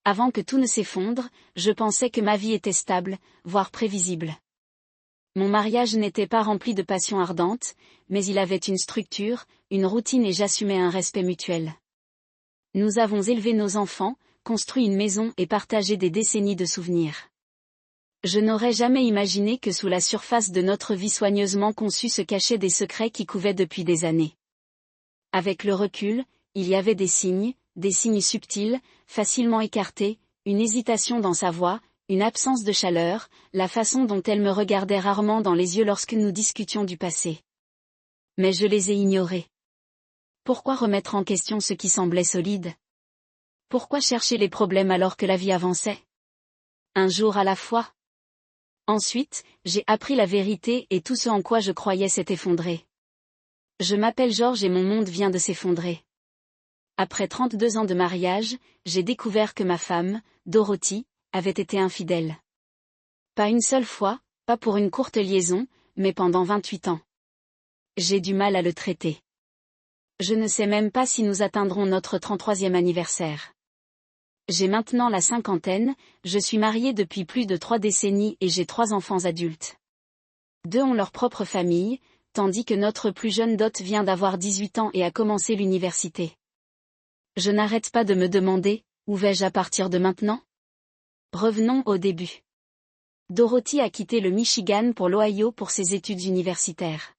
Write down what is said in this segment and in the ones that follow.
Avant que tout ne s'effondre, je pensais que ma vie était stable, voire prévisible. Mon mariage n'était pas rempli de passion ardente, mais il avait une structure, une routine et j'assumais un respect mutuel. Nous avons élevé nos enfants, construit une maison et partagé des décennies de souvenirs. Je n'aurais jamais imaginé que sous la surface de notre vie soigneusement conçue se cachaient des secrets qui couvaient depuis des années. Avec le recul, il y avait des signes subtils, facilement écartés, une hésitation dans sa voix, une absence de chaleur, la façon dont elle me regardait rarement dans les yeux lorsque nous discutions du passé. Mais je les ai ignorés. Pourquoi remettre en question ce qui semblait solide? Pourquoi chercher les problèmes alors que la vie avançait? Un jour à la fois. Ensuite, j'ai appris la vérité et tout ce en quoi je croyais s'est effondré. Je m'appelle Georges et mon monde vient de s'effondrer. Après 32 ans de mariage, j'ai découvert que ma femme, Dorothy, avait été infidèle. Pas une seule fois, pas pour une courte liaison, mais pendant 28 ans. J'ai du mal à le traiter. Je ne sais même pas si nous atteindrons notre 33e anniversaire. J'ai maintenant la cinquantaine, je suis mariée depuis plus de 3 décennies et j'ai 3 enfants adultes. 2 ont leur propre famille, tandis que notre plus jeune Dot vient d'avoir 18 ans et a commencé l'université. Je n'arrête pas de me demander, où vais-je à partir de maintenant? Revenons au début. Dorothy a quitté le Michigan pour l'Ohio pour ses études universitaires.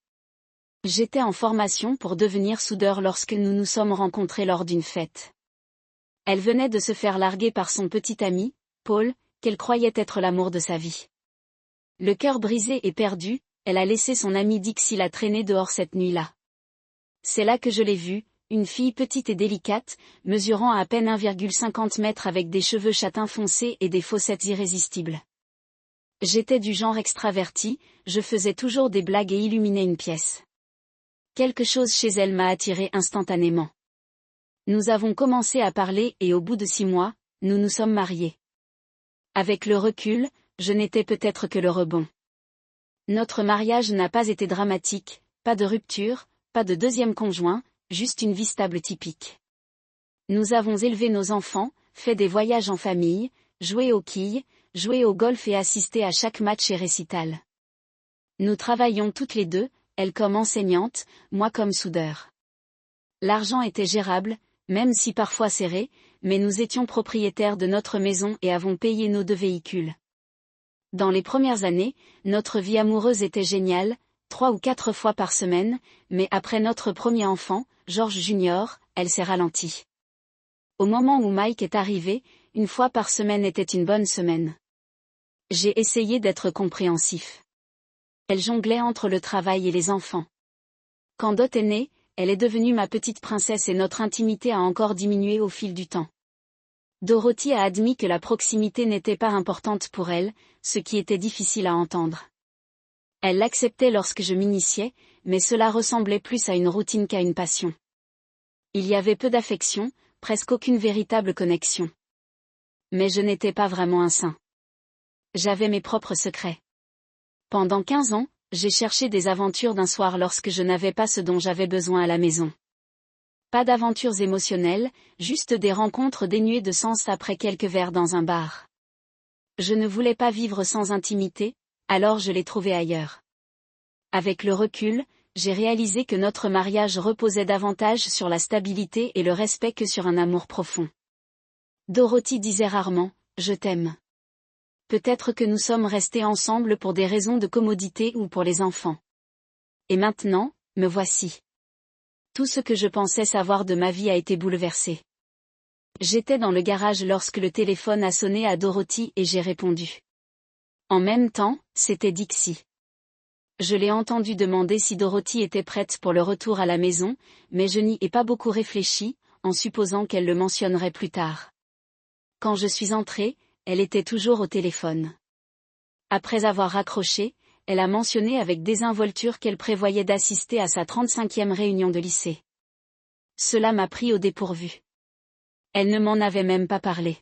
J'étais en formation pour devenir soudeur lorsque nous nous sommes rencontrés lors d'une fête. Elle venait de se faire larguer par son petit ami, Paul, qu'elle croyait être l'amour de sa vie. Le cœur brisé et perdu, elle a laissé son ami Dixie la traîner dehors cette nuit-là. C'est là que je l'ai vue, une fille petite et délicate, mesurant à peine 1,50 m avec des cheveux châtains foncés et des fossettes irrésistibles. J'étais du genre extraverti, je faisais toujours des blagues et illuminais une pièce. Quelque chose chez elle m'a attiré instantanément. Nous avons commencé à parler et au bout de 6 mois, nous nous sommes mariés. Avec le recul, je n'étais peut-être que le rebond. Notre mariage n'a pas été dramatique, pas de rupture, pas de deuxième conjoint, juste une vie stable typique. Nous avons élevé nos enfants, fait des voyages en famille, joué aux quilles, joué au golf et assisté à chaque match et récital. Nous travaillions toutes les deux, elle comme enseignante, moi comme soudeur. L'argent était gérable, même si parfois serré, mais nous étions propriétaires de notre maison et avons payé nos 2 véhicules. Dans les premières années, notre vie amoureuse était géniale, 3 ou 4 fois par semaine, mais après notre premier enfant, George Junior, elle s'est ralentie. Au moment où Mike est arrivé, 1 fois par semaine était une bonne semaine. J'ai essayé d'être compréhensif. Elle jonglait entre le travail et les enfants. Quand Dot est née, elle est devenue ma petite princesse et notre intimité a encore diminué au fil du temps. Dorothy a admis que la proximité n'était pas importante pour elle, ce qui était difficile à entendre. Elle l'acceptait lorsque je m'initiais, mais cela ressemblait plus à une routine qu'à une passion. Il y avait peu d'affection, presque aucune véritable connexion. Mais je n'étais pas vraiment un saint. J'avais mes propres secrets. Pendant 15 ans, j'ai cherché des aventures d'un soir lorsque je n'avais pas ce dont j'avais besoin à la maison. Pas d'aventures émotionnelles, juste des rencontres dénuées de sens après quelques verres dans un bar. Je ne voulais pas vivre sans intimité, alors je l'ai trouvée ailleurs. Avec le recul, j'ai réalisé que notre mariage reposait davantage sur la stabilité et le respect que sur un amour profond. Dorothy disait rarement « Je t'aime ». Peut-être que nous sommes restés ensemble pour des raisons de commodité ou pour les enfants. Et maintenant, me voici. Tout ce que je pensais savoir de ma vie a été bouleversé. J'étais dans le garage lorsque le téléphone a sonné à Dorothy et j'ai répondu. En même temps, c'était Dixie. Je l'ai entendu demander si Dorothy était prête pour le retour à la maison, mais je n'y ai pas beaucoup réfléchi, en supposant qu'elle le mentionnerait plus tard. Quand je suis entrée, elle était toujours au téléphone. Après avoir raccroché, elle a mentionné avec désinvolture qu'elle prévoyait d'assister à sa 35e réunion de lycée. Cela m'a pris au dépourvu. Elle ne m'en avait même pas parlé.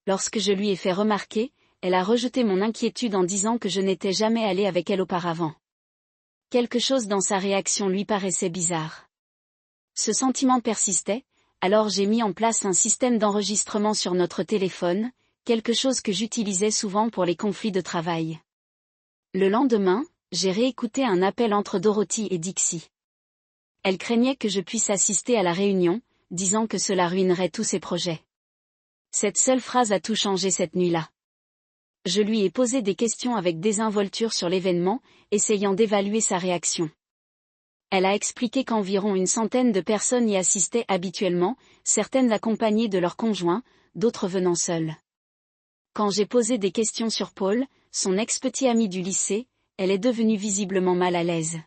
Lorsque je lui ai fait remarquer, elle a rejeté mon inquiétude en disant que je n'étais jamais allée avec elle auparavant. Quelque chose dans sa réaction lui paraissait bizarre. Ce sentiment persistait, alors j'ai mis en place un système d'enregistrement sur notre téléphone, quelque chose que j'utilisais souvent pour les conflits de travail. Le lendemain, j'ai réécouté un appel entre Dorothy et Dixie. Elle craignait que je puisse assister à la réunion, disant que cela ruinerait tous ses projets. Cette seule phrase a tout changé cette nuit-là. Je lui ai posé des questions avec désinvolture sur l'événement, essayant d'évaluer sa réaction. Elle a expliqué qu'environ une centaine de personnes y assistaient habituellement, certaines accompagnées de leurs conjoints, d'autres venant seules. Quand j'ai posé des questions sur Paul, son ex-petit ami du lycée, elle est devenue visiblement mal à l'aise.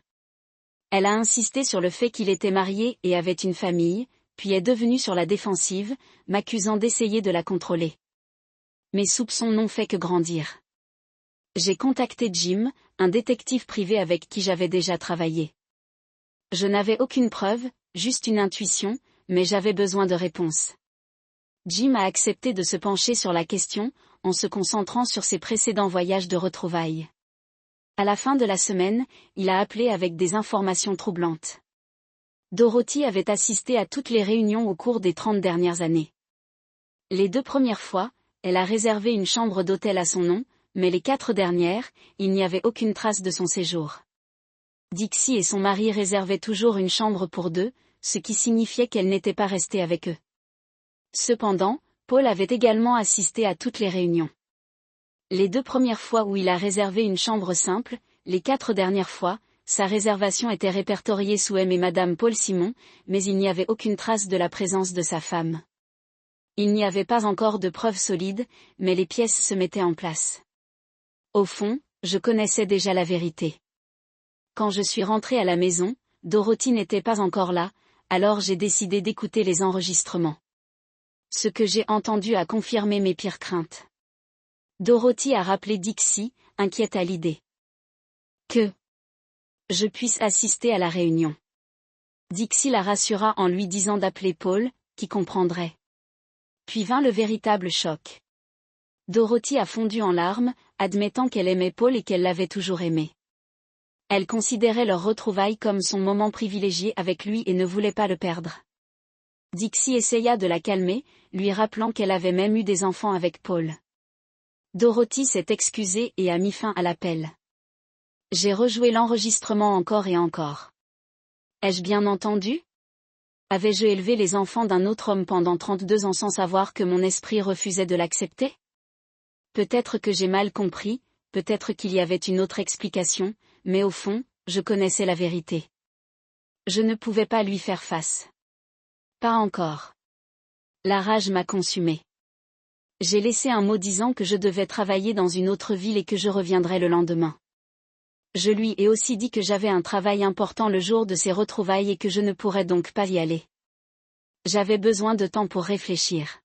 Elle a insisté sur le fait qu'il était marié et avait une famille, puis est devenue sur la défensive, m'accusant d'essayer de la contrôler. Mes soupçons n'ont fait que grandir. J'ai contacté Jim, un détective privé avec qui j'avais déjà travaillé. Je n'avais aucune preuve, juste une intuition, mais j'avais besoin de réponses. Jim a accepté de se pencher sur la question, en se concentrant sur ses précédents voyages de retrouvailles. À la fin de la semaine, il a appelé avec des informations troublantes. Dorothy avait assisté à toutes les réunions au cours des 30 dernières années. Les 2 premières fois, elle a réservé une chambre d'hôtel à son nom, mais les 4 dernières, il n'y avait aucune trace de son séjour. Dixie et son mari réservaient toujours une chambre pour 2, ce qui signifiait qu'elle n'était pas restée avec eux. Cependant, Paul avait également assisté à toutes les réunions. Les 2 premières fois où il a réservé une chambre simple, les 4 dernières fois, sa réservation était répertoriée sous M et Madame Paul Simon, mais il n'y avait aucune trace de la présence de sa femme. Il n'y avait pas encore de preuves solides, mais les pièces se mettaient en place. Au fond, je connaissais déjà la vérité. Quand je suis rentrée à la maison, Dorothy n'était pas encore là, alors j'ai décidé d'écouter les enregistrements. Ce que j'ai entendu a confirmé mes pires craintes. Dorothy a rappelé Dixie, inquiète à l'idée que je puisse assister à la réunion. Dixie la rassura en lui disant d'appeler Paul, qui comprendrait. Puis vint le véritable choc. Dorothy a fondu en larmes, admettant qu'elle aimait Paul et qu'elle l'avait toujours aimé. Elle considérait leur retrouvaille comme son moment privilégié avec lui et ne voulait pas le perdre. Dixie essaya de la calmer, lui rappelant qu'elle avait même eu des enfants avec Paul. Dorothy s'est excusée et a mis fin à l'appel. J'ai rejoué l'enregistrement encore et encore. Ai-je bien entendu? Avais-je élevé les enfants d'un autre homme pendant 32 ans sans savoir que mon esprit refusait de l'accepter? Peut-être que j'ai mal compris, peut-être qu'il y avait une autre explication, mais au fond, je connaissais la vérité. Je ne pouvais pas lui faire face. Pas encore. La rage m'a consumée. J'ai laissé un mot disant que je devais travailler dans une autre ville et que je reviendrais le lendemain. Je lui ai aussi dit que j'avais un travail important le jour de ces retrouvailles et que je ne pourrais donc pas y aller. J'avais besoin de temps pour réfléchir.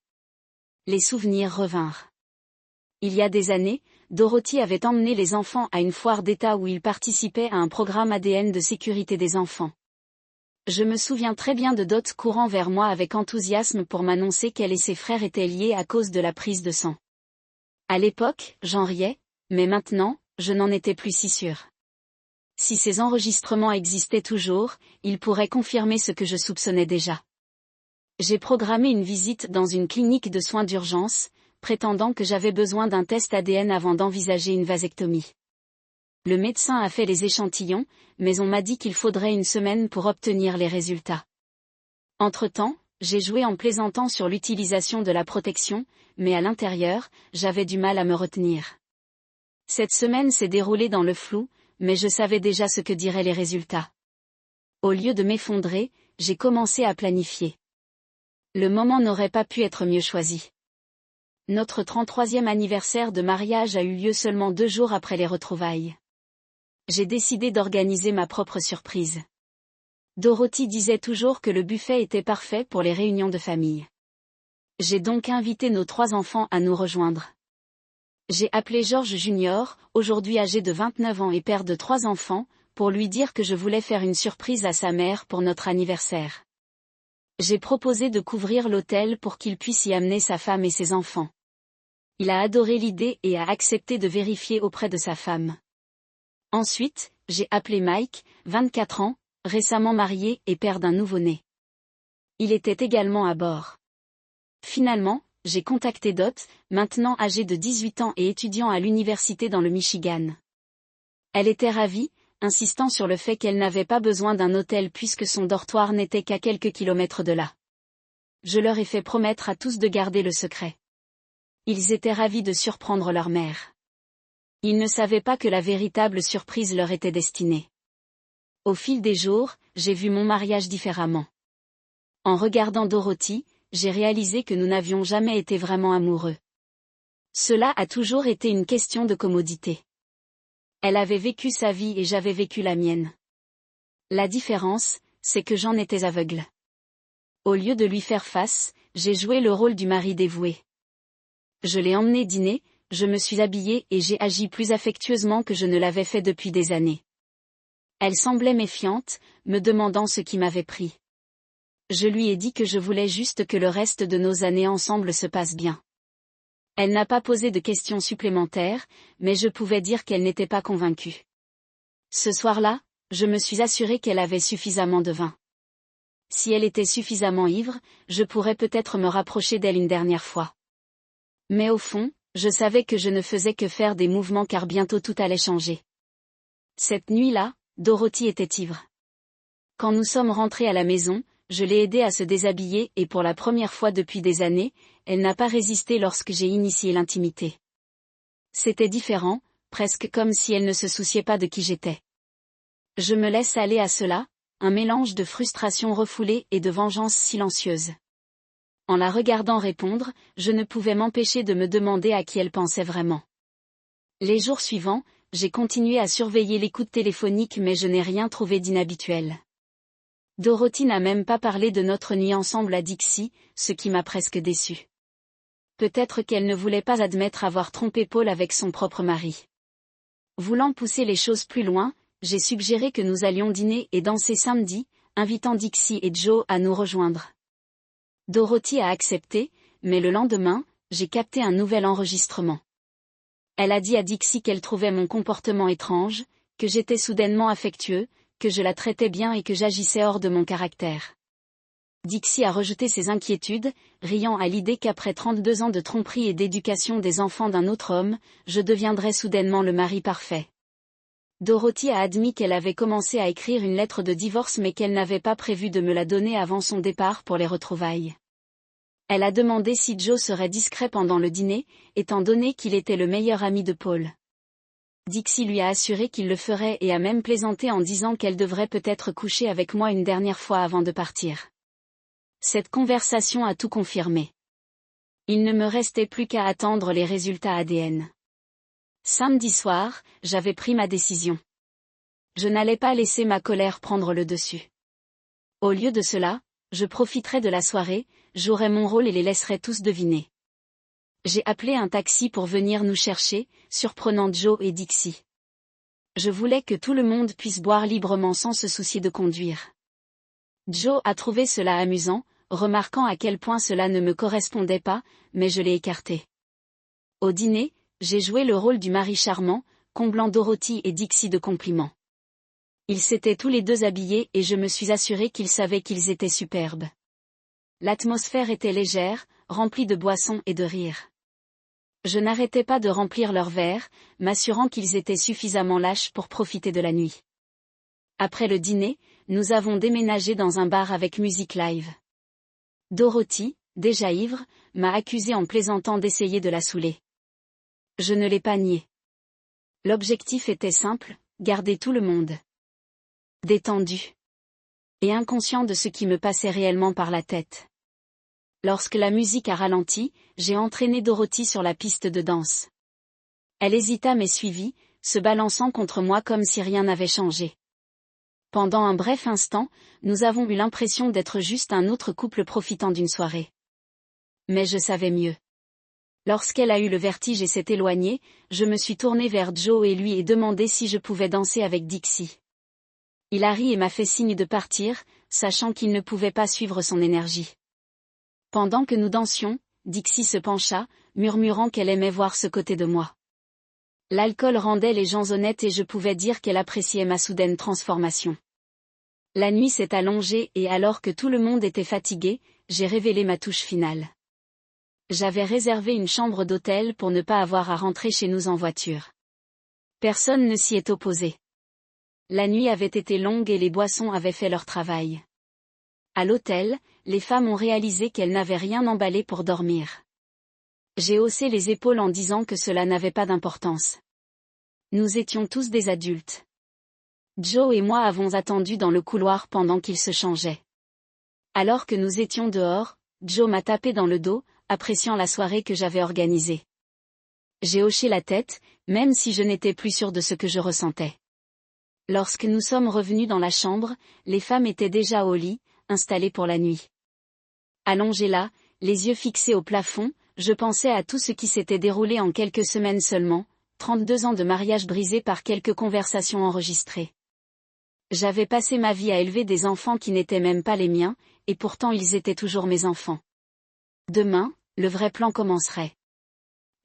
Les souvenirs revinrent. Il y a des années, Dorothy avait emmené les enfants à une foire d'État où ils participaient à un programme ADN de sécurité des enfants. Je me souviens très bien de Dot courant vers moi avec enthousiasme pour m'annoncer qu'elle et ses frères étaient liés à cause de la prise de sang. À l'époque, j'en riais, mais maintenant, je n'en étais plus si sûre. Si ces enregistrements existaient toujours, ils pourraient confirmer ce que je soupçonnais déjà. J'ai programmé une visite dans une clinique de soins d'urgence, prétendant que j'avais besoin d'un test ADN avant d'envisager une vasectomie. Le médecin a fait les échantillons, mais on m'a dit qu'il faudrait une semaine pour obtenir les résultats. Entre-temps, j'ai joué en plaisantant sur l'utilisation de la protection, mais à l'intérieur, j'avais du mal à me retenir. Cette semaine s'est déroulée dans le flou, mais je savais déjà ce que diraient les résultats. Au lieu de m'effondrer, j'ai commencé à planifier. Le moment n'aurait pas pu être mieux choisi. Notre 33e anniversaire de mariage a eu lieu seulement 2 jours après les retrouvailles. J'ai décidé d'organiser ma propre surprise. Dorothy disait toujours que le buffet était parfait pour les réunions de famille. J'ai donc invité nos 3 enfants à nous rejoindre. J'ai appelé George Junior, aujourd'hui âgé de 29 ans et père de 3 enfants, pour lui dire que je voulais faire une surprise à sa mère pour notre anniversaire. J'ai proposé de couvrir l'hôtel pour qu'il puisse y amener sa femme et ses enfants. Il a adoré l'idée et a accepté de vérifier auprès de sa femme. Ensuite, j'ai appelé Mike, 24 ans, récemment marié et père d'un nouveau-né. Il était également à bord. Finalement, j'ai contacté Dot, maintenant âgée de 18 ans et étudiant à l'université dans le Michigan. Elle était ravie, insistant sur le fait qu'elle n'avait pas besoin d'un hôtel puisque son dortoir n'était qu'à quelques kilomètres de là. Je leur ai fait promettre à tous de garder le secret. Ils étaient ravis de surprendre leur mère. Ils ne savaient pas que la véritable surprise leur était destinée. Au fil des jours, j'ai vu mon mariage différemment. En regardant Dorothy, j'ai réalisé que nous n'avions jamais été vraiment amoureux. Cela a toujours été une question de commodité. Elle avait vécu sa vie et j'avais vécu la mienne. La différence, c'est que j'en étais aveugle. Au lieu de lui faire face, j'ai joué le rôle du mari dévoué. Je l'ai emmené dîner, je me suis habillée et j'ai agi plus affectueusement que je ne l'avais fait depuis des années. Elle semblait méfiante, me demandant ce qui m'avait pris. Je lui ai dit que je voulais juste que le reste de nos années ensemble se passe bien. Elle n'a pas posé de questions supplémentaires, mais je pouvais dire qu'elle n'était pas convaincue. Ce soir-là, je me suis assurée qu'elle avait suffisamment de vin. Si elle était suffisamment ivre, je pourrais peut-être me rapprocher d'elle une dernière fois. Mais au fond, je savais que je ne faisais que faire des mouvements car bientôt tout allait changer. Cette nuit-là, Dorothy était ivre. Quand nous sommes rentrés à la maison, je l'ai aidée à se déshabiller et pour la première fois depuis des années, elle n'a pas résisté lorsque j'ai initié l'intimité. C'était différent, presque comme si elle ne se souciait pas de qui j'étais. Je me laisse aller à cela, un mélange de frustration refoulée et de vengeance silencieuse. En la regardant répondre, je ne pouvais m'empêcher de me demander à qui elle pensait vraiment. Les jours suivants, j'ai continué à surveiller l'écoute téléphonique mais je n'ai rien trouvé d'inhabituel. Dorothy n'a même pas parlé de notre nuit ensemble à Dixie, ce qui m'a presque déçue. Peut-être qu'elle ne voulait pas admettre avoir trompé Paul avec son propre mari. Voulant pousser les choses plus loin, j'ai suggéré que nous allions dîner et danser samedi, invitant Dixie et Joe à nous rejoindre. Dorothy a accepté, mais le lendemain, j'ai capté un nouvel enregistrement. Elle a dit à Dixie qu'elle trouvait mon comportement étrange, que j'étais soudainement affectueux, que je la traitais bien et que j'agissais hors de mon caractère. Dixie a rejeté ses inquiétudes, riant à l'idée qu'après 32 ans de tromperie et d'éducation des enfants d'un autre homme, je deviendrais soudainement le mari parfait. Dorothy a admis qu'elle avait commencé à écrire une lettre de divorce mais qu'elle n'avait pas prévu de me la donner avant son départ pour les retrouvailles. Elle a demandé si Joe serait discret pendant le dîner, étant donné qu'il était le meilleur ami de Paul. Dixie lui a assuré qu'il le ferait et a même plaisanté en disant qu'elle devrait peut-être coucher avec moi une dernière fois avant de partir. Cette conversation a tout confirmé. Il ne me restait plus qu'à attendre les résultats ADN. Samedi soir, j'avais pris ma décision. Je n'allais pas laisser ma colère prendre le dessus. Au lieu de cela, je profiterais de la soirée, jouerais mon rôle et les laisserais tous deviner. J'ai appelé un taxi pour venir nous chercher, surprenant Joe et Dixie. Je voulais que tout le monde puisse boire librement sans se soucier de conduire. Joe a trouvé cela amusant, remarquant à quel point cela ne me correspondait pas, mais je l'ai écarté. Au dîner, j'ai joué le rôle du mari charmant, comblant Dorothy et Dixie de compliments. Ils s'étaient tous les deux habillés et je me suis assuré qu'ils savaient qu'ils étaient superbes. L'atmosphère était légère, remplie de boissons et de rires. Je n'arrêtais pas de remplir leurs verres, m'assurant qu'ils étaient suffisamment lâches pour profiter de la nuit. Après le dîner, nous avons déménagé dans un bar avec musique live. Dorothy, déjà ivre, m'a accusé en plaisantant d'essayer de la saouler. Je ne l'ai pas nié. L'objectif était simple, garder tout le monde détendu et inconscient de ce qui me passait réellement par la tête. Lorsque la musique a ralenti, j'ai entraîné Dorothy sur la piste de danse. Elle hésita mais suivit, se balançant contre moi comme si rien n'avait changé. Pendant un bref instant, nous avons eu l'impression d'être juste un autre couple profitant d'une soirée. Mais je savais mieux. Lorsqu'elle a eu le vertige et s'est éloignée, je me suis tournée vers Joe et lui ai demandé si je pouvais danser avec Dixie. Il a ri et m'a fait signe de partir, sachant qu'il ne pouvait pas suivre son énergie. Pendant que nous dansions, Dixie se pencha, murmurant qu'elle aimait voir ce côté de moi. L'alcool rendait les gens honnêtes et je pouvais dire qu'elle appréciait ma soudaine transformation. La nuit s'est allongée et alors que tout le monde était fatigué, j'ai révélé ma touche finale. J'avais réservé une chambre d'hôtel pour ne pas avoir à rentrer chez nous en voiture. Personne ne s'y est opposé. La nuit avait été longue et les boissons avaient fait leur travail. À l'hôtel, les femmes ont réalisé qu'elles n'avaient rien emballé pour dormir. J'ai haussé les épaules en disant que cela n'avait pas d'importance. Nous étions tous des adultes. Joe et moi avons attendu dans le couloir pendant qu'il se changeait. Alors que nous étions dehors, Joe m'a tapé dans le dos, appréciant la soirée que j'avais organisée. J'ai hoché la tête, même si je n'étais plus sûre de ce que je ressentais. Lorsque nous sommes revenus dans la chambre, les femmes étaient déjà au lit, installées pour la nuit. Allongées là, les yeux fixés au plafond, je pensais à tout ce qui s'était déroulé en quelques semaines seulement, 32 ans de mariage brisés par quelques conversations enregistrées. J'avais passé ma vie à élever des enfants qui n'étaient même pas les miens, et pourtant ils étaient toujours mes enfants. Demain, le vrai plan commencerait.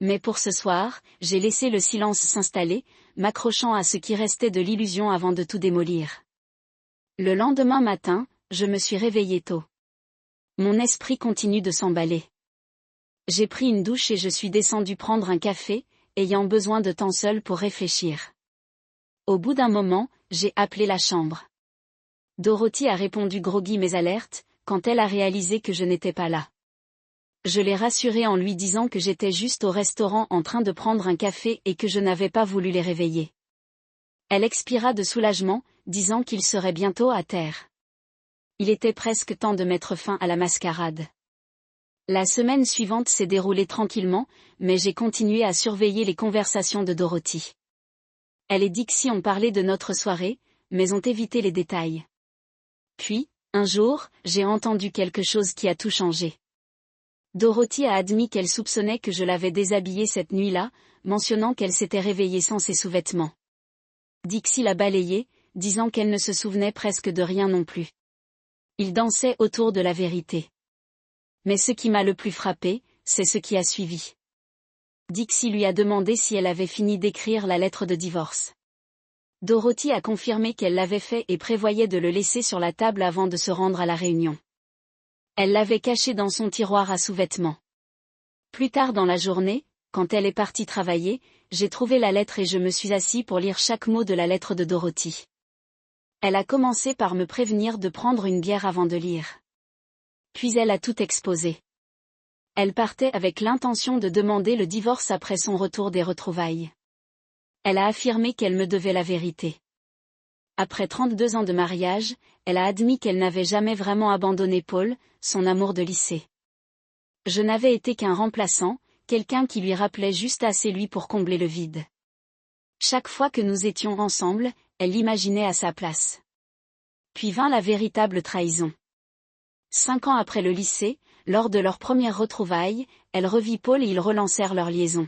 Mais pour ce soir, j'ai laissé le silence s'installer, m'accrochant à ce qui restait de l'illusion avant de tout démolir. Le lendemain matin, je me suis réveillée tôt. Mon esprit continue de s'emballer. J'ai pris une douche et je suis descendue prendre un café, ayant besoin de temps seul pour réfléchir. Au bout d'un moment, j'ai appelé la chambre. Dorothy a répondu groggy mais alerte, quand elle a réalisé que je n'étais pas là. Je l'ai rassurée en lui disant que j'étais juste au restaurant en train de prendre un café et que je n'avais pas voulu les réveiller. Elle expira de soulagement, disant qu'il serait bientôt à terre. Il était presque temps de mettre fin à la mascarade. La semaine suivante s'est déroulée tranquillement, mais j'ai continué à surveiller les conversations de Dorothy. Elle et Dixie ont parlé de notre soirée, mais ont évité les détails. Puis, un jour, j'ai entendu quelque chose qui a tout changé. Dorothy a admis qu'elle soupçonnait que je l'avais déshabillée cette nuit-là, mentionnant qu'elle s'était réveillée sans ses sous-vêtements. Dixie l'a balayée, disant qu'elle ne se souvenait presque de rien non plus. Ils dansaient autour de la vérité. Mais ce qui m'a le plus frappé, c'est ce qui a suivi. Dixie lui a demandé si elle avait fini d'écrire la lettre de divorce. Dorothy a confirmé qu'elle l'avait fait et prévoyait de le laisser sur la table avant de se rendre à la réunion. Elle l'avait caché dans son tiroir à sous-vêtements. Plus tard dans la journée, quand elle est partie travailler, j'ai trouvé la lettre et je me suis assis pour lire chaque mot de la lettre de Dorothy. Elle a commencé par me prévenir de prendre une bière avant de lire. Puis elle a tout exposé. Elle partait avec l'intention de demander le divorce après son retour des retrouvailles. Elle a affirmé qu'elle me devait la vérité. Après 32 ans de mariage, elle a admis qu'elle n'avait jamais vraiment abandonné Paul, son amour de lycée. Je n'avais été qu'un remplaçant, quelqu'un qui lui rappelait juste assez lui pour combler le vide. Chaque fois que nous étions ensemble, elle l'imaginait à sa place. Puis vint la véritable trahison. 5 ans après le lycée, lors de leur première retrouvaille, elle revit Paul et ils relancèrent leur liaison.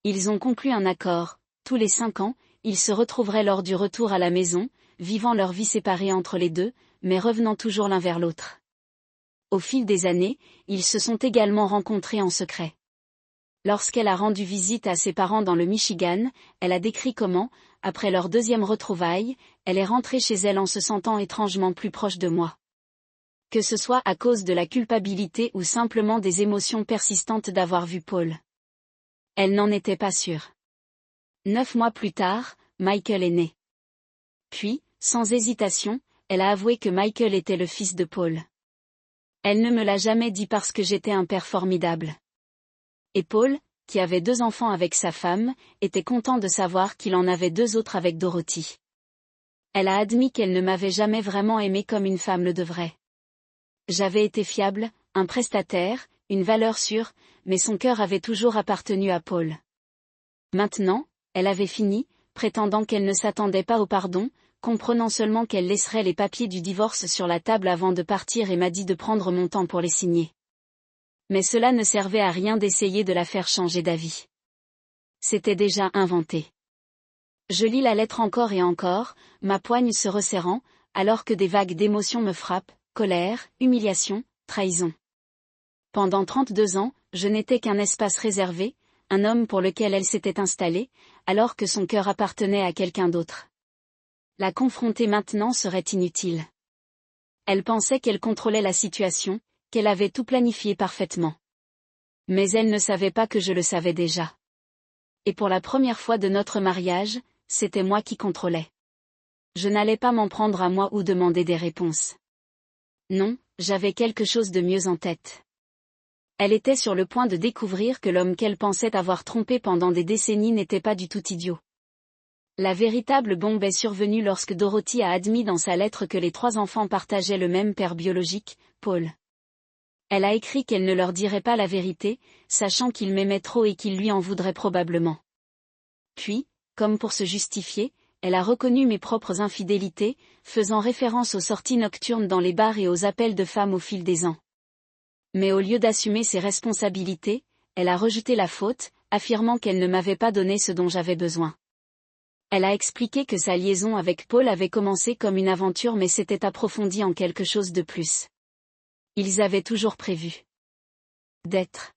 Ils ont conclu un accord, tous les 5 ans, ils se retrouveraient lors du retour à la maison, vivant leur vie séparée entre les deux, mais revenant toujours l'un vers l'autre. Au fil des années, ils se sont également rencontrés en secret. Lorsqu'elle a rendu visite à ses parents dans le Michigan, elle a décrit comment, après leur deuxième retrouvaille, elle est rentrée chez elle en se sentant étrangement plus proche de moi. Que ce soit à cause de la culpabilité ou simplement des émotions persistantes d'avoir vu Paul. Elle n'en était pas sûre. 9 mois plus tard, Michael est né. Puis, sans hésitation, elle a avoué que Michael était le fils de Paul. Elle ne me l'a jamais dit parce que j'étais un père formidable. Et Paul, qui avait 2 enfants avec sa femme, était content de savoir qu'il en avait 2 autres avec Dorothy. Elle a admis qu'elle ne m'avait jamais vraiment aimé comme une femme le devrait. J'avais été fiable, un prestataire, une valeur sûre, mais son cœur avait toujours appartenu à Paul. Maintenant, elle avait fini, prétendant qu'elle ne s'attendait pas au pardon, comprenant seulement qu'elle laisserait les papiers du divorce sur la table avant de partir et m'a dit de prendre mon temps pour les signer. Mais cela ne servait à rien d'essayer de la faire changer d'avis. C'était déjà inventé. Je lis la lettre encore et encore, ma poigne se resserrant, alors que des vagues d'émotions me frappent, colère, humiliation, trahison. Pendant 32 ans, je n'étais qu'un espace réservé, un homme pour lequel elle s'était installée, alors que son cœur appartenait à quelqu'un d'autre. La confronter maintenant serait inutile. Elle pensait qu'elle contrôlait la situation, qu'elle avait tout planifié parfaitement. Mais elle ne savait pas que je le savais déjà. Et pour la première fois de notre mariage, c'était moi qui contrôlais. Je n'allais pas m'en prendre à moi ou demander des réponses. Non, j'avais quelque chose de mieux en tête. Elle était sur le point de découvrir que l'homme qu'elle pensait avoir trompé pendant des décennies n'était pas du tout idiot. La véritable bombe est survenue lorsque Dorothy a admis dans sa lettre que les 3 enfants partageaient le même père biologique, Paul. Elle a écrit qu'elle ne leur dirait pas la vérité, sachant qu'il m'aimait trop et qu'il lui en voudrait probablement. Puis, comme pour se justifier, elle a reconnu mes propres infidélités, faisant référence aux sorties nocturnes dans les bars et aux appels de femmes au fil des ans. Mais au lieu d'assumer ses responsabilités, elle a rejeté la faute, affirmant qu'elle ne m'avait pas donné ce dont j'avais besoin. Elle a expliqué que sa liaison avec Paul avait commencé comme une aventure mais s'était approfondie en quelque chose de plus. Ils avaient toujours prévu d'être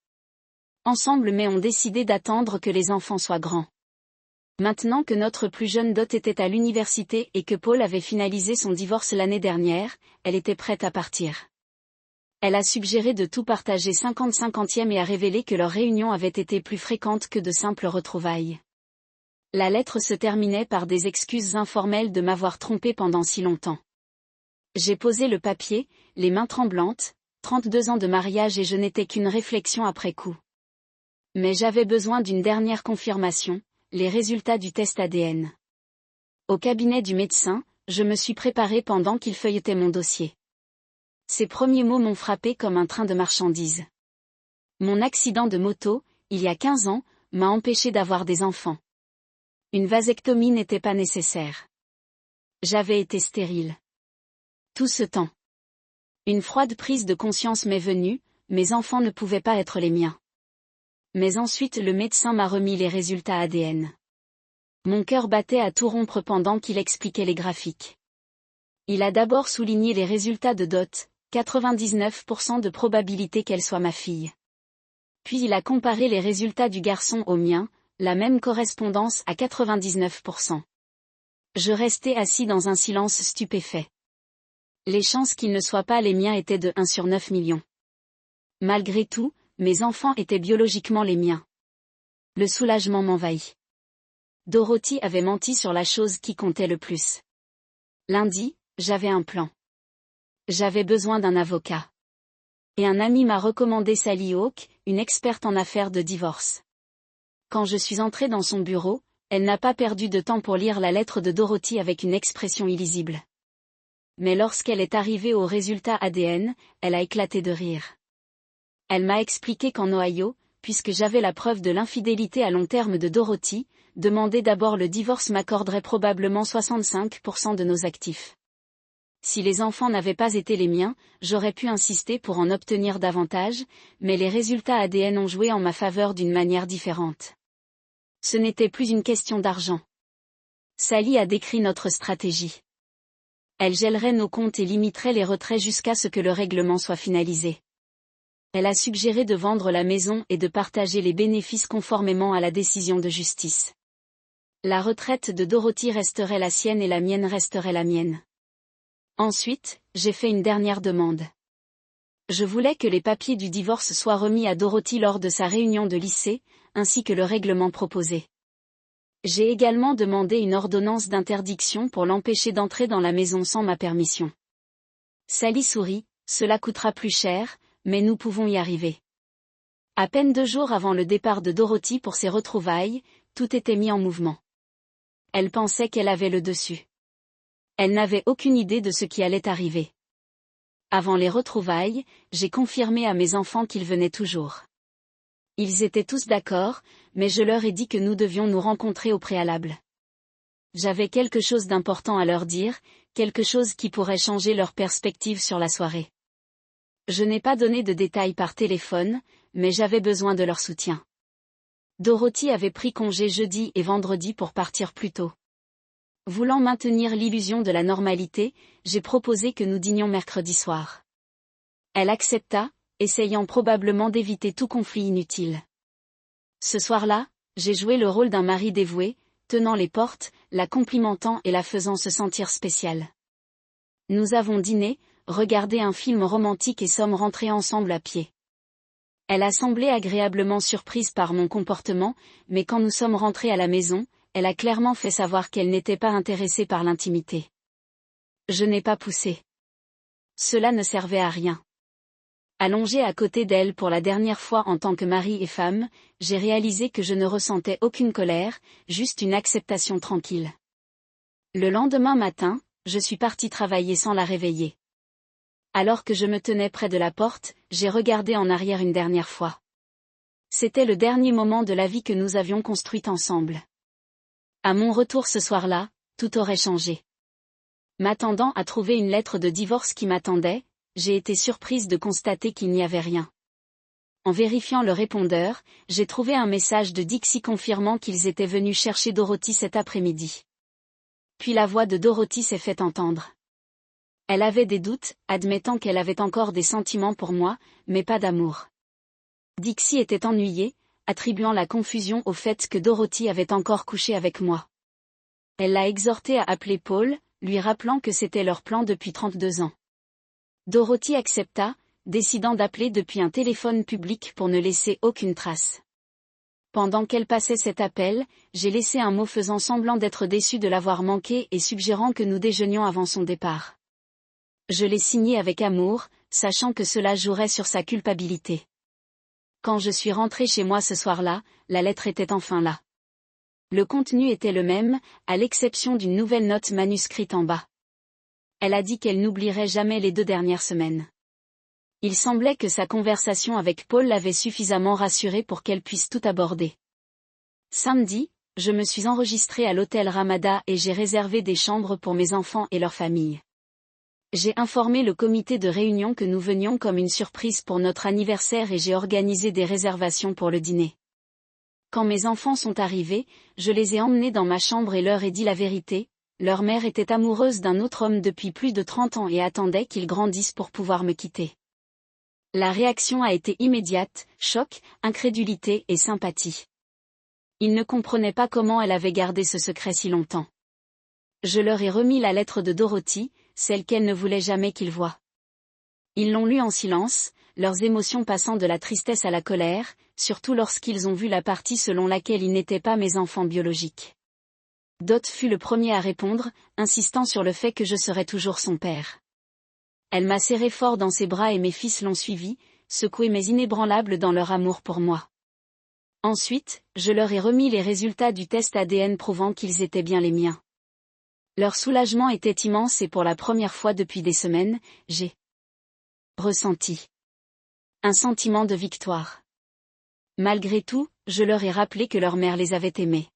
ensemble mais ont décidé d'attendre que les enfants soient grands. Maintenant que notre plus jeune dot était à l'université et que Paul avait finalisé son divorce l'année dernière, elle était prête à partir. Elle a suggéré de tout partager 50-50e et a révélé que leurs réunions avaient été plus fréquentes que de simples retrouvailles. La lettre se terminait par des excuses informelles de m'avoir trompée pendant si longtemps. J'ai posé le papier, les mains tremblantes, 32 ans de mariage et je n'étais qu'une réflexion après coup. Mais j'avais besoin d'une dernière confirmation, les résultats du test ADN. Au cabinet du médecin, je me suis préparée pendant qu'il feuilletait mon dossier. Ses premiers mots m'ont frappé comme un train de marchandises. Mon accident de moto, il y a 15 ans, m'a empêché d'avoir des enfants. Une vasectomie n'était pas nécessaire. J'avais été stérile. Tout ce temps. Une froide prise de conscience m'est venue, mes enfants ne pouvaient pas être les miens. Mais ensuite le médecin m'a remis les résultats ADN. Mon cœur battait à tout rompre pendant qu'il expliquait les graphiques. Il a d'abord souligné les résultats de Dot, 99% de probabilité qu'elle soit ma fille. Puis il a comparé les résultats du garçon aux miens, la même correspondance à 99%. Je restais assis dans un silence stupéfait. Les chances qu'ils ne soient pas les miens étaient de 1 sur 9 millions. Malgré tout, mes enfants étaient biologiquement les miens. Le soulagement m'envahit. Dorothy avait menti sur la chose qui comptait le plus. Lundi, j'avais un plan. J'avais besoin d'un avocat. Et un ami m'a recommandé Sally Hawk, une experte en affaires de divorce. Quand je suis entrée dans son bureau, elle n'a pas perdu de temps pour lire la lettre de Dorothy avec une expression illisible. Mais lorsqu'elle est arrivée au résultat ADN, elle a éclaté de rire. Elle m'a expliqué qu'en Ohio, puisque j'avais la preuve de l'infidélité à long terme de Dorothy, demander d'abord le divorce m'accorderait probablement 65% de nos actifs. Si les enfants n'avaient pas été les miens, j'aurais pu insister pour en obtenir davantage, mais les résultats ADN ont joué en ma faveur d'une manière différente. Ce n'était plus une question d'argent. Sally a décrit notre stratégie. Elle gèlerait nos comptes et limiterait les retraits jusqu'à ce que le règlement soit finalisé. Elle a suggéré de vendre la maison et de partager les bénéfices conformément à la décision de justice. La retraite de Dorothy resterait la sienne et la mienne resterait la mienne. Ensuite, j'ai fait une dernière demande. Je voulais que les papiers du divorce soient remis à Dorothy lors de sa réunion de lycée, ainsi que le règlement proposé. J'ai également demandé une ordonnance d'interdiction pour l'empêcher d'entrer dans la maison sans ma permission. Sally sourit, cela coûtera plus cher, mais nous pouvons y arriver. À peine 2 jours avant le départ de Dorothy pour ses retrouvailles, tout était mis en mouvement. Elle pensait qu'elle avait le dessus. Elle n'avait aucune idée de ce qui allait arriver. Avant les retrouvailles, j'ai confirmé à mes enfants qu'ils venaient toujours. Ils étaient tous d'accord, mais je leur ai dit que nous devions nous rencontrer au préalable. J'avais quelque chose d'important à leur dire, quelque chose qui pourrait changer leur perspective sur la soirée. Je n'ai pas donné de détails par téléphone, mais j'avais besoin de leur soutien. Dorothy avait pris congé jeudi et vendredi pour partir plus tôt. Voulant maintenir l'illusion de la normalité, j'ai proposé que nous dînions mercredi soir. Elle accepta, essayant probablement d'éviter tout conflit inutile. Ce soir-là, j'ai joué le rôle d'un mari dévoué, tenant les portes, la complimentant et la faisant se sentir spéciale. Nous avons dîné, regardé un film romantique et sommes rentrés ensemble à pied. Elle a semblé agréablement surprise par mon comportement, mais quand nous sommes rentrés à la maison, elle a clairement fait savoir qu'elle n'était pas intéressée par l'intimité. Je n'ai pas poussé. Cela ne servait à rien. Allongée à côté d'elle pour la dernière fois en tant que mari et femme, j'ai réalisé que je ne ressentais aucune colère, juste une acceptation tranquille. Le lendemain matin, je suis partie travailler sans la réveiller. Alors que je me tenais près de la porte, j'ai regardé en arrière une dernière fois. C'était le dernier moment de la vie que nous avions construite ensemble. À mon retour ce soir-là, tout aurait changé. M'attendant à trouver une lettre de divorce qui m'attendait, j'ai été surprise de constater qu'il n'y avait rien. En vérifiant le répondeur, j'ai trouvé un message de Dixie confirmant qu'ils étaient venus chercher Dorothy cet après-midi. Puis la voix de Dorothy s'est fait entendre. Elle avait des doutes, admettant qu'elle avait encore des sentiments pour moi, mais pas d'amour. Dixie était ennuyée, attribuant la confusion au fait que Dorothy avait encore couché avec moi. Elle l'a exhorté à appeler Paul, lui rappelant que c'était leur plan depuis 32 ans. Dorothy accepta, décidant d'appeler depuis un téléphone public pour ne laisser aucune trace. Pendant qu'elle passait cet appel, j'ai laissé un mot faisant semblant d'être déçu de l'avoir manqué et suggérant que nous déjeunions avant son départ. Je l'ai signé avec amour, sachant que cela jouerait sur sa culpabilité. Quand je suis rentrée chez moi ce soir-là, la lettre était enfin là. Le contenu était le même, à l'exception d'une nouvelle note manuscrite en bas. Elle a dit qu'elle n'oublierait jamais les 2 dernières semaines. Il semblait que sa conversation avec Paul l'avait suffisamment rassurée pour qu'elle puisse tout aborder. Samedi, je me suis enregistrée à l'hôtel Ramada et j'ai réservé des chambres pour mes enfants et leurs familles. J'ai informé le comité de réunion que nous venions comme une surprise pour notre anniversaire et j'ai organisé des réservations pour le dîner. Quand mes enfants sont arrivés, je les ai emmenés dans ma chambre et leur ai dit la vérité. Leur mère était amoureuse d'un autre homme depuis plus de 30 ans et attendait qu'il grandisse pour pouvoir me quitter. La réaction a été immédiate, choc, incrédulité et sympathie. Ils ne comprenaient pas comment elle avait gardé ce secret si longtemps. Je leur ai remis la lettre de Dorothy, celle qu'elle ne voulait jamais qu'ils voient. Ils l'ont lue en silence, leurs émotions passant de la tristesse à la colère, surtout lorsqu'ils ont vu la partie selon laquelle ils n'étaient pas mes enfants biologiques. Dot fut le premier à répondre, insistant sur le fait que je serais toujours son père. Elle m'a serré fort dans ses bras et mes fils l'ont suivi, secoués mais inébranlables dans leur amour pour moi. Ensuite, je leur ai remis les résultats du test ADN prouvant qu'ils étaient bien les miens. Leur soulagement était immense et pour la première fois depuis des semaines, j'ai ressenti un sentiment de victoire. Malgré tout, je leur ai rappelé que leur mère les avait aimés.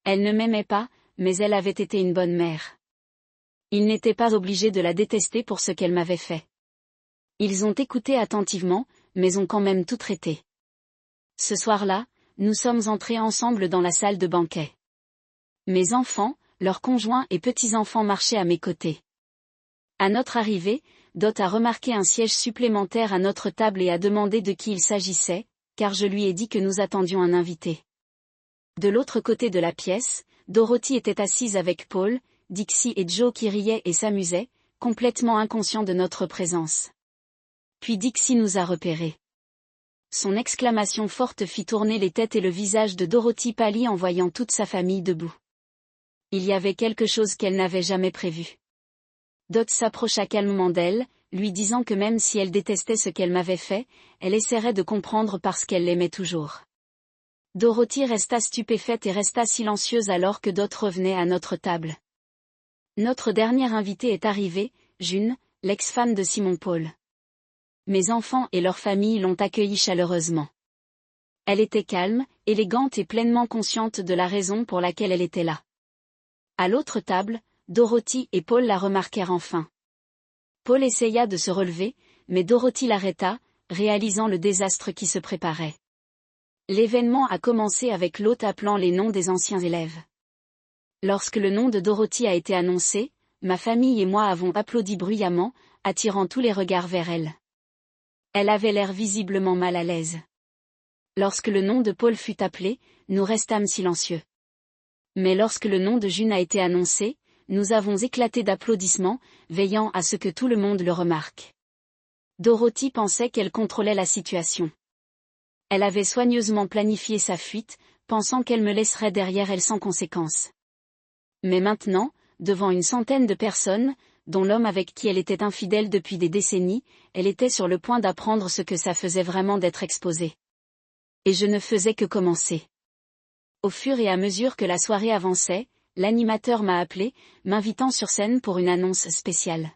Elle ne m'aimait pas, mais elle avait été une bonne mère. Ils n'étaient pas obligés de la détester pour ce qu'elle m'avait fait. Ils ont écouté attentivement, mais ont quand même tout traité. Ce soir-là, nous sommes entrés ensemble dans la salle de banquet. Mes enfants, leurs conjoints et petits-enfants marchaient à mes côtés. À notre arrivée, Dot a remarqué un siège supplémentaire à notre table et a demandé de qui il s'agissait, car je lui ai dit que nous attendions un invité. De l'autre côté de la pièce, Dorothy était assise avec Paul, Dixie et Joe qui riaient et s'amusaient, complètement inconscients de notre présence. Puis Dixie nous a repérés. Son exclamation forte fit tourner les têtes et le visage de Dorothy pâlit en voyant toute sa famille debout. Il y avait quelque chose qu'elle n'avait jamais prévu. Dot s'approcha calmement d'elle, lui disant que même si elle détestait ce qu'elle m'avait fait, elle essaierait de comprendre parce qu'elle l'aimait toujours. Dorothy resta stupéfaite et resta silencieuse alors que Dot revenait à notre table. Notre dernière invitée est arrivée, June, l'ex-femme de Simon Paul. Mes enfants et leur famille l'ont accueillie chaleureusement. Elle était calme, élégante et pleinement consciente de la raison pour laquelle elle était là. À l'autre table, Dorothy et Paul la remarquèrent enfin. Paul essaya de se relever, mais Dorothy l'arrêta, réalisant le désastre qui se préparait. L'événement a commencé avec l'hôte appelant les noms des anciens élèves. Lorsque le nom de Dorothy a été annoncé, ma famille et moi avons applaudi bruyamment, attirant tous les regards vers elle. Elle avait l'air visiblement mal à l'aise. Lorsque le nom de Paul fut appelé, nous restâmes silencieux. Mais lorsque le nom de June a été annoncé, nous avons éclaté d'applaudissements, veillant à ce que tout le monde le remarque. Dorothy pensait qu'elle contrôlait la situation. Elle avait soigneusement planifié sa fuite, pensant qu'elle me laisserait derrière elle sans conséquence. Mais maintenant, devant une centaine de personnes, dont l'homme avec qui elle était infidèle depuis des décennies, elle était sur le point d'apprendre ce que ça faisait vraiment d'être exposée. Et je ne faisais que commencer. Au fur et à mesure que la soirée avançait, l'animateur m'a appelé, m'invitant sur scène pour une annonce spéciale.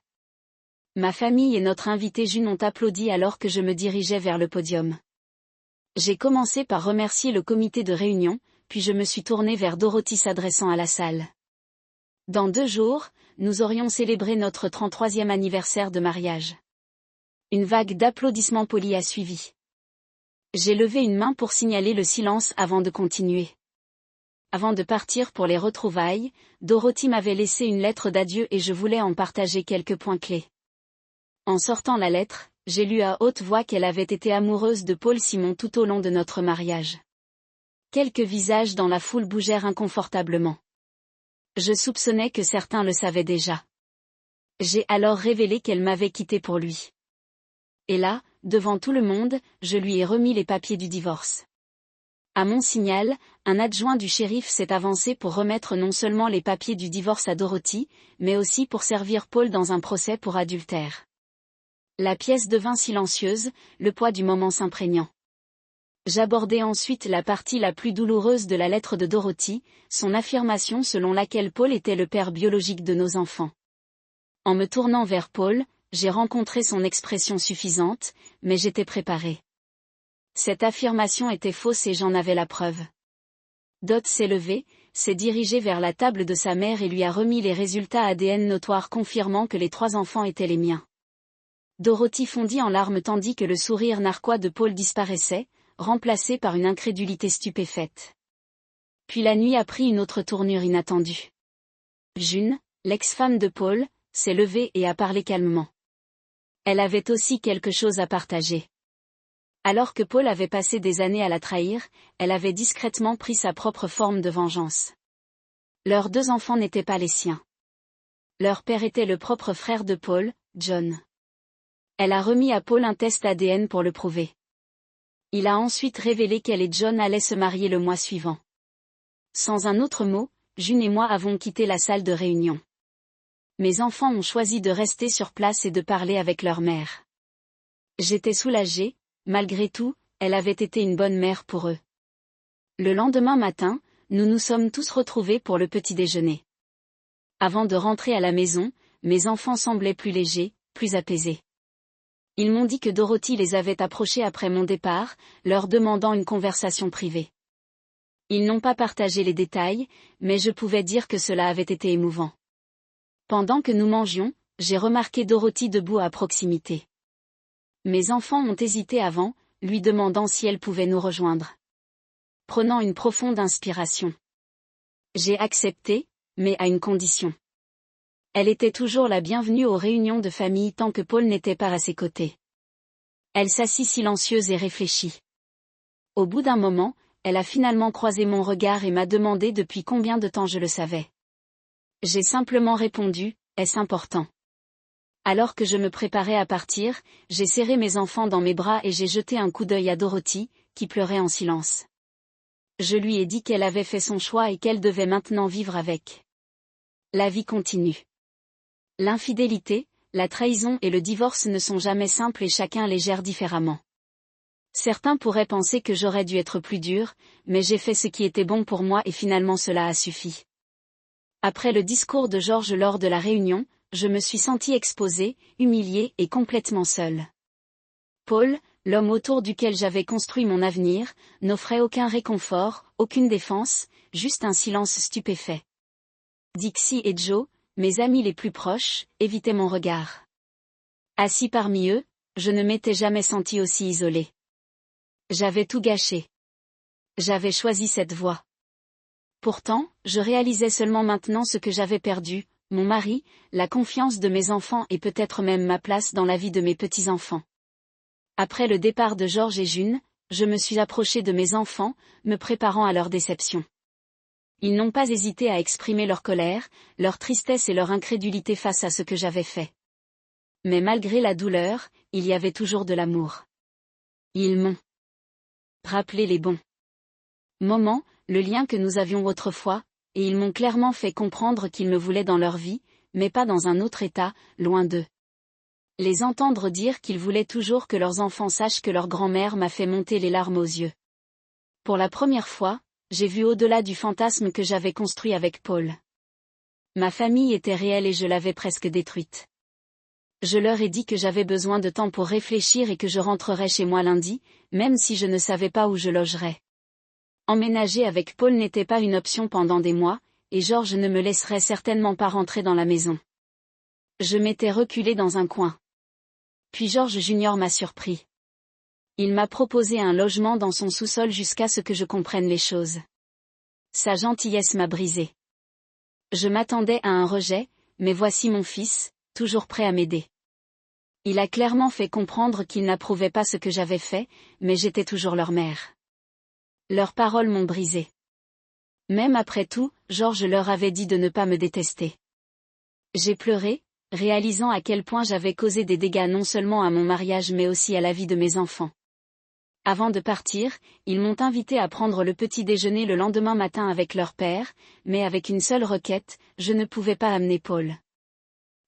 Ma famille et notre invité June ont applaudi alors que je me dirigeais vers le podium. J'ai commencé par remercier le comité de réunion, puis je me suis tournée vers Dorothy s'adressant à la salle. Dans 2 jours, nous aurions célébré notre 33e anniversaire de mariage. Une vague d'applaudissements polis a suivi. J'ai levé une main pour signaler le silence avant de continuer. Avant de partir pour les retrouvailles, Dorothy m'avait laissé une lettre d'adieu et je voulais en partager quelques points clés. En sortant la lettre, j'ai lu à haute voix qu'elle avait été amoureuse de Paul Simon tout au long de notre mariage. Quelques visages dans la foule bougèrent inconfortablement. Je soupçonnais que certains le savaient déjà. J'ai alors révélé qu'elle m'avait quitté pour lui. Et là, devant tout le monde, je lui ai remis les papiers du divorce. À mon signal, un adjoint du shérif s'est avancé pour remettre non seulement les papiers du divorce à Dorothy, mais aussi pour servir Paul dans un procès pour adultère. La pièce devint silencieuse, le poids du moment s'imprégnant. J'abordai ensuite la partie la plus douloureuse de la lettre de Dorothy, son affirmation selon laquelle Paul était le père biologique de nos enfants. En me tournant vers Paul, j'ai rencontré son expression suffisante, mais j'étais préparée. Cette affirmation était fausse et j'en avais la preuve. Dot s'est levé, s'est dirigé vers la table de sa mère et lui a remis les résultats ADN notoires confirmant que les 3 enfants étaient les miens. Dorothy fondit en larmes tandis que le sourire narquois de Paul disparaissait, remplacé par une incrédulité stupéfaite. Puis la nuit a pris une autre tournure inattendue. June, l'ex-femme de Paul, s'est levée et a parlé calmement. Elle avait aussi quelque chose à partager. Alors que Paul avait passé des années à la trahir, elle avait discrètement pris sa propre forme de vengeance. Leurs 2 enfants n'étaient pas les siens. Leur père était le propre frère de Paul, John. Elle a remis à Paul un test ADN pour le prouver. Il a ensuite révélé qu'elle et John allaient se marier le mois suivant. Sans un autre mot, June et moi avons quitté la salle de réunion. Mes enfants ont choisi de rester sur place et de parler avec leur mère. J'étais soulagée, malgré tout, elle avait été une bonne mère pour eux. Le lendemain matin, nous nous sommes tous retrouvés pour le petit déjeuner. Avant de rentrer à la maison, mes enfants semblaient plus légers, plus apaisés. Ils m'ont dit que Dorothy les avait approchés après mon départ, leur demandant une conversation privée. Ils n'ont pas partagé les détails, mais je pouvais dire que cela avait été émouvant. Pendant que nous mangions, j'ai remarqué Dorothy debout à proximité. Mes enfants ont hésité avant, lui demandant si elle pouvait nous rejoindre. Prenant une profonde inspiration. J'ai accepté, mais à une condition. Elle était toujours la bienvenue aux réunions de famille tant que Paul n'était pas à ses côtés. Elle s'assit silencieuse et réfléchit. Au bout d'un moment, elle a finalement croisé mon regard et m'a demandé depuis combien de temps je le savais. J'ai simplement répondu, est-ce important? Alors que je me préparais à partir, j'ai serré mes enfants dans mes bras et j'ai jeté un coup d'œil à Dorothy, qui pleurait en silence. Je lui ai dit qu'elle avait fait son choix et qu'elle devait maintenant vivre avec. La vie continue. L'infidélité, la trahison et le divorce ne sont jamais simples et chacun les gère différemment. Certains pourraient penser que j'aurais dû être plus dur, mais j'ai fait ce qui était bon pour moi et finalement cela a suffi. Après le discours de George lors de la réunion, je me suis sentie exposée, humiliée et complètement seule. Paul, l'homme autour duquel j'avais construit mon avenir, n'offrait aucun réconfort, aucune défense, juste un silence stupéfait. Dixie et Joe, mes amis les plus proches, évitaient mon regard. Assis parmi eux, je ne m'étais jamais sentie aussi isolée. J'avais tout gâché. J'avais choisi cette voie. Pourtant, je réalisais seulement maintenant ce que j'avais perdu, mon mari, la confiance de mes enfants et peut-être même ma place dans la vie de mes petits-enfants. Après le départ de George et June, je me suis approchée de mes enfants, me préparant à leur déception. Ils n'ont pas hésité à exprimer leur colère, leur tristesse et leur incrédulité face à ce que j'avais fait. Mais malgré la douleur, il y avait toujours de l'amour. Ils m'ont rappelé les bons moments, le lien que nous avions autrefois, et ils m'ont clairement fait comprendre qu'ils me voulaient dans leur vie, mais pas dans un autre état, loin d'eux. Les entendre dire qu'ils voulaient toujours que leurs enfants sachent que leur grand-mère m'a fait monter les larmes aux yeux. Pour la première fois, j'ai vu au-delà du fantasme que j'avais construit avec Paul. Ma famille était réelle et je l'avais presque détruite. Je leur ai dit que j'avais besoin de temps pour réfléchir et que je rentrerais chez moi lundi, même si je ne savais pas où je logerais. Emménager avec Paul n'était pas une option pendant des mois, et Georges ne me laisserait certainement pas rentrer dans la maison. Je m'étais reculée dans un coin. Puis Georges Junior m'a surpris. Il m'a proposé un logement dans son sous-sol jusqu'à ce que je comprenne les choses. Sa gentillesse m'a brisée. Je m'attendais à un rejet, mais voici mon fils, toujours prêt à m'aider. Il a clairement fait comprendre qu'il n'approuvait pas ce que j'avais fait, mais j'étais toujours leur mère. Leurs paroles m'ont brisée. Même après tout, Georges leur avait dit de ne pas me détester. J'ai pleuré, réalisant à quel point j'avais causé des dégâts non seulement à mon mariage mais aussi à la vie de mes enfants. Avant de partir, ils m'ont invité à prendre le petit déjeuner le lendemain matin avec leur père, mais avec une seule requête, je ne pouvais pas amener Paul.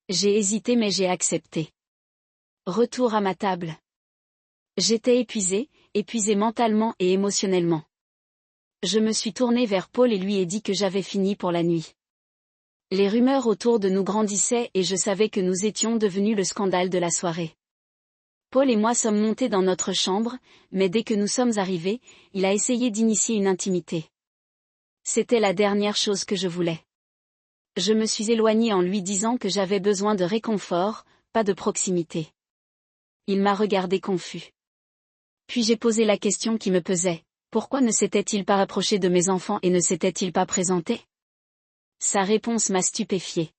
J'ai hésité mais j'ai accepté. Retour à ma table. J'étais épuisée mentalement et émotionnellement. Je me suis tournée vers Paul et lui ai dit que j'avais fini pour la nuit. Les rumeurs autour de nous grandissaient et je savais que nous étions devenus le scandale de la soirée. Paul et moi sommes montés dans notre chambre, mais dès que nous sommes arrivés, il a essayé d'initier une intimité. C'était la dernière chose que je voulais. Je me suis éloignée en lui disant que j'avais besoin de réconfort, pas de proximité. Il m'a regardé confus. Puis j'ai posé la question qui me pesait. Pourquoi ne s'était-il pas approché de mes enfants et ne s'était-il pas présenté? Sa réponse m'a stupéfiée.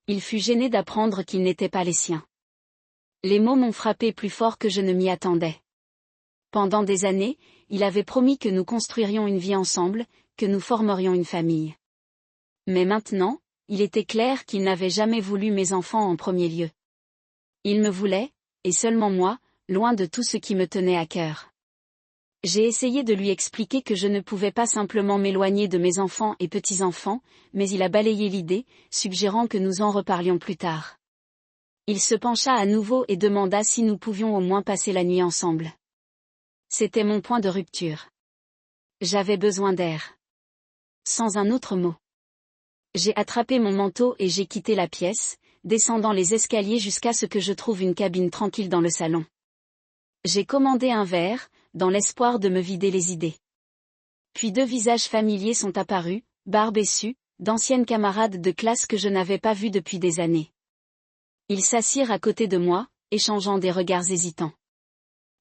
Il fut gêné d'apprendre qu'ils n'étaient pas les siens. Les mots m'ont frappé plus fort que je ne m'y attendais. Pendant des années, il avait promis que nous construirions une vie ensemble, que nous formerions une famille. Mais maintenant, il était clair qu'il n'avait jamais voulu mes enfants en premier lieu. Il me voulait, et seulement moi, loin de tout ce qui me tenait à cœur. J'ai essayé de lui expliquer que je ne pouvais pas simplement m'éloigner de mes enfants et petits-enfants, mais il a balayé l'idée, suggérant que nous en reparlions plus tard. Il se pencha à nouveau et demanda si nous pouvions au moins passer la nuit ensemble. C'était mon point de rupture. J'avais besoin d'air. Sans un autre mot. J'ai attrapé mon manteau et j'ai quitté la pièce, descendant les escaliers jusqu'à ce que je trouve une cabine tranquille dans le salon. J'ai commandé un verre, dans l'espoir de me vider les idées. Puis deux visages familiers sont apparus, Barbe et Sue, d'anciennes camarades de classe que je n'avais pas vues depuis des années. Ils s'assirent à côté de moi, échangeant des regards hésitants.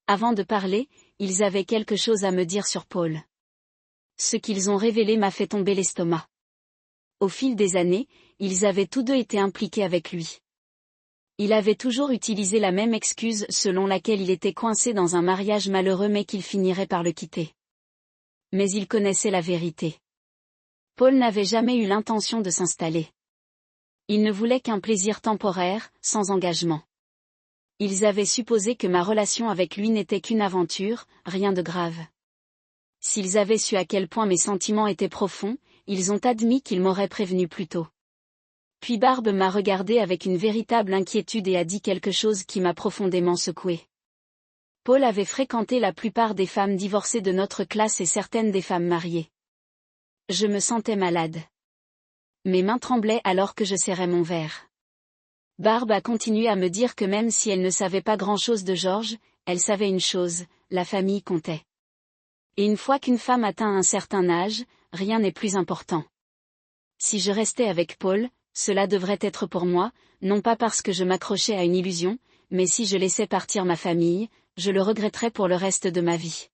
Avant de parler, ils avaient quelque chose à me dire sur Paul. Ce qu'ils ont révélé m'a fait tomber l'estomac. Au fil des années, ils avaient tous deux été impliqués avec lui. Il avait toujours utilisé la même excuse selon laquelle il était coincé dans un mariage malheureux mais qu'il finirait par le quitter. Mais il connaissait la vérité. Paul n'avait jamais eu l'intention de s'installer. Il ne voulait qu'un plaisir temporaire, sans engagement. Ils avaient supposé que ma relation avec lui n'était qu'une aventure, rien de grave. S'ils avaient su à quel point mes sentiments étaient profonds, ils ont admis qu'ils m'auraient prévenu plus tôt. Puis Barbe m'a regardé avec une véritable inquiétude et a dit quelque chose qui m'a profondément secouée. Paul avait fréquenté la plupart des femmes divorcées de notre classe et certaines des femmes mariées. Je me sentais malade. Mes mains tremblaient alors que je serrais mon verre. Barbe a continué à me dire que même si elle ne savait pas grand-chose de Georges, elle savait une chose, la famille comptait. Et une fois qu'une femme atteint un certain âge, rien n'est plus important. Si je restais avec Paul, cela devrait être pour moi, non pas parce que je m'accrochais à une illusion, mais si je laissais partir ma famille, je le regretterais pour le reste de ma vie.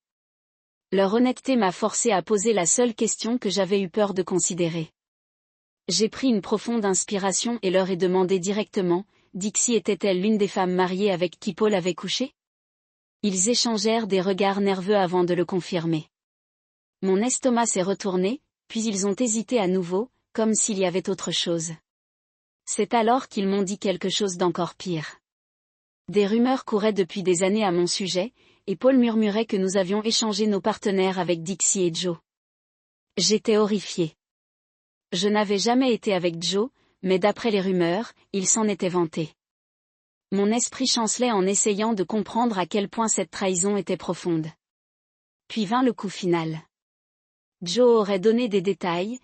Leur honnêteté m'a forcé à poser la seule question que j'avais eu peur de considérer. J'ai pris une profonde inspiration et leur ai demandé directement, Dixie était-elle l'une des femmes mariées avec qui Paul avait couché? Ils échangèrent des regards nerveux avant de le confirmer. Mon estomac s'est retourné, puis ils ont hésité à nouveau, comme s'il y avait autre chose. C'est alors qu'ils m'ont dit quelque chose d'encore pire. Des rumeurs couraient depuis des années à mon sujet, et Paul murmurait que nous avions échangé nos partenaires avec Dixie et Joe. J'étais horrifiée. Je n'avais jamais été avec Joe, mais d'après les rumeurs, il s'en était vanté. Mon esprit chancelait en essayant de comprendre à quel point cette trahison était profonde. Puis vint le coup final. Joe aurait donné des détails.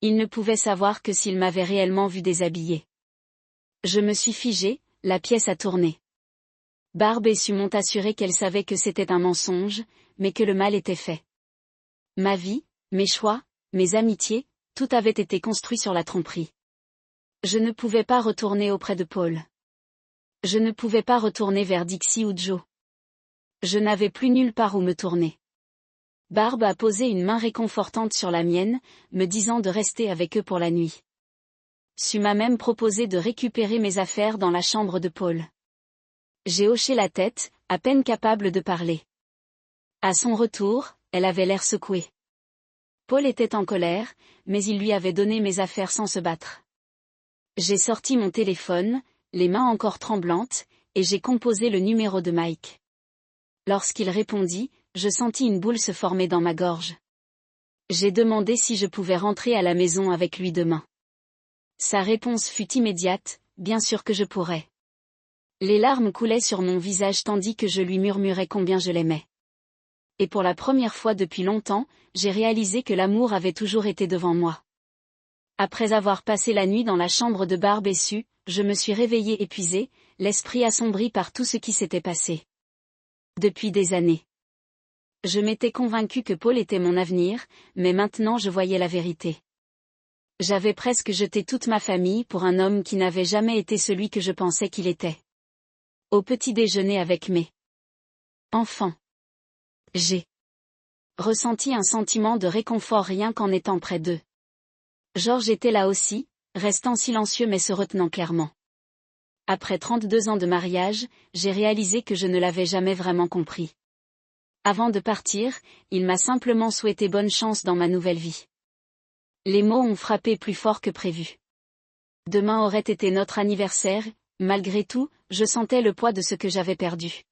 Il ne pouvait savoir que s'il m'avait réellement vu déshabillée. Je me suis figée, la pièce a tourné. Barb et Sue m'ont assuré qu'elle savait que c'était un mensonge, mais que le mal était fait. Ma vie, mes choix, mes amitiés, tout avait été construit sur la tromperie. Je ne pouvais pas retourner auprès de Paul. Je ne pouvais pas retourner vers Dixie ou Joe. Je n'avais plus nulle part où me tourner. Barb a posé une main réconfortante sur la mienne, me disant de rester avec eux pour la nuit. Sue m'a même proposé de récupérer mes affaires dans la chambre de Paul. J'ai hoché la tête, à peine capable de parler. À son retour, elle avait l'air secouée. Paul était en colère, mais il lui avait donné mes affaires sans se battre. J'ai sorti mon téléphone, les mains encore tremblantes, et j'ai composé le numéro de Mike. Lorsqu'il répondit, je sentis une boule se former dans ma gorge. J'ai demandé si je pouvais rentrer à la maison avec lui demain. Sa réponse fut immédiate, bien sûr que je pourrais. Les larmes coulaient sur mon visage tandis que je lui murmurais combien je l'aimais. Et pour la première fois depuis longtemps, j'ai réalisé que l'amour avait toujours été devant moi. Après avoir passé la nuit dans la chambre de Barb et Sue, je me suis réveillée épuisée, l'esprit assombri par tout ce qui s'était passé. Depuis des années. Je m'étais convaincue que Paul était mon avenir, mais maintenant je voyais la vérité. J'avais presque jeté toute ma famille pour un homme qui n'avait jamais été celui que je pensais qu'il était. Au petit déjeuner avec mes enfants. J'ai ressenti un sentiment de réconfort rien qu'en étant près d'eux. George était là aussi, restant silencieux mais se retenant clairement. Après 32 ans de mariage, j'ai réalisé que je ne l'avais jamais vraiment compris. Avant de partir, il m'a simplement souhaité bonne chance dans ma nouvelle vie. Les mots ont frappé plus fort que prévu. Demain aurait été notre anniversaire, malgré tout, je sentais le poids de ce que j'avais perdu.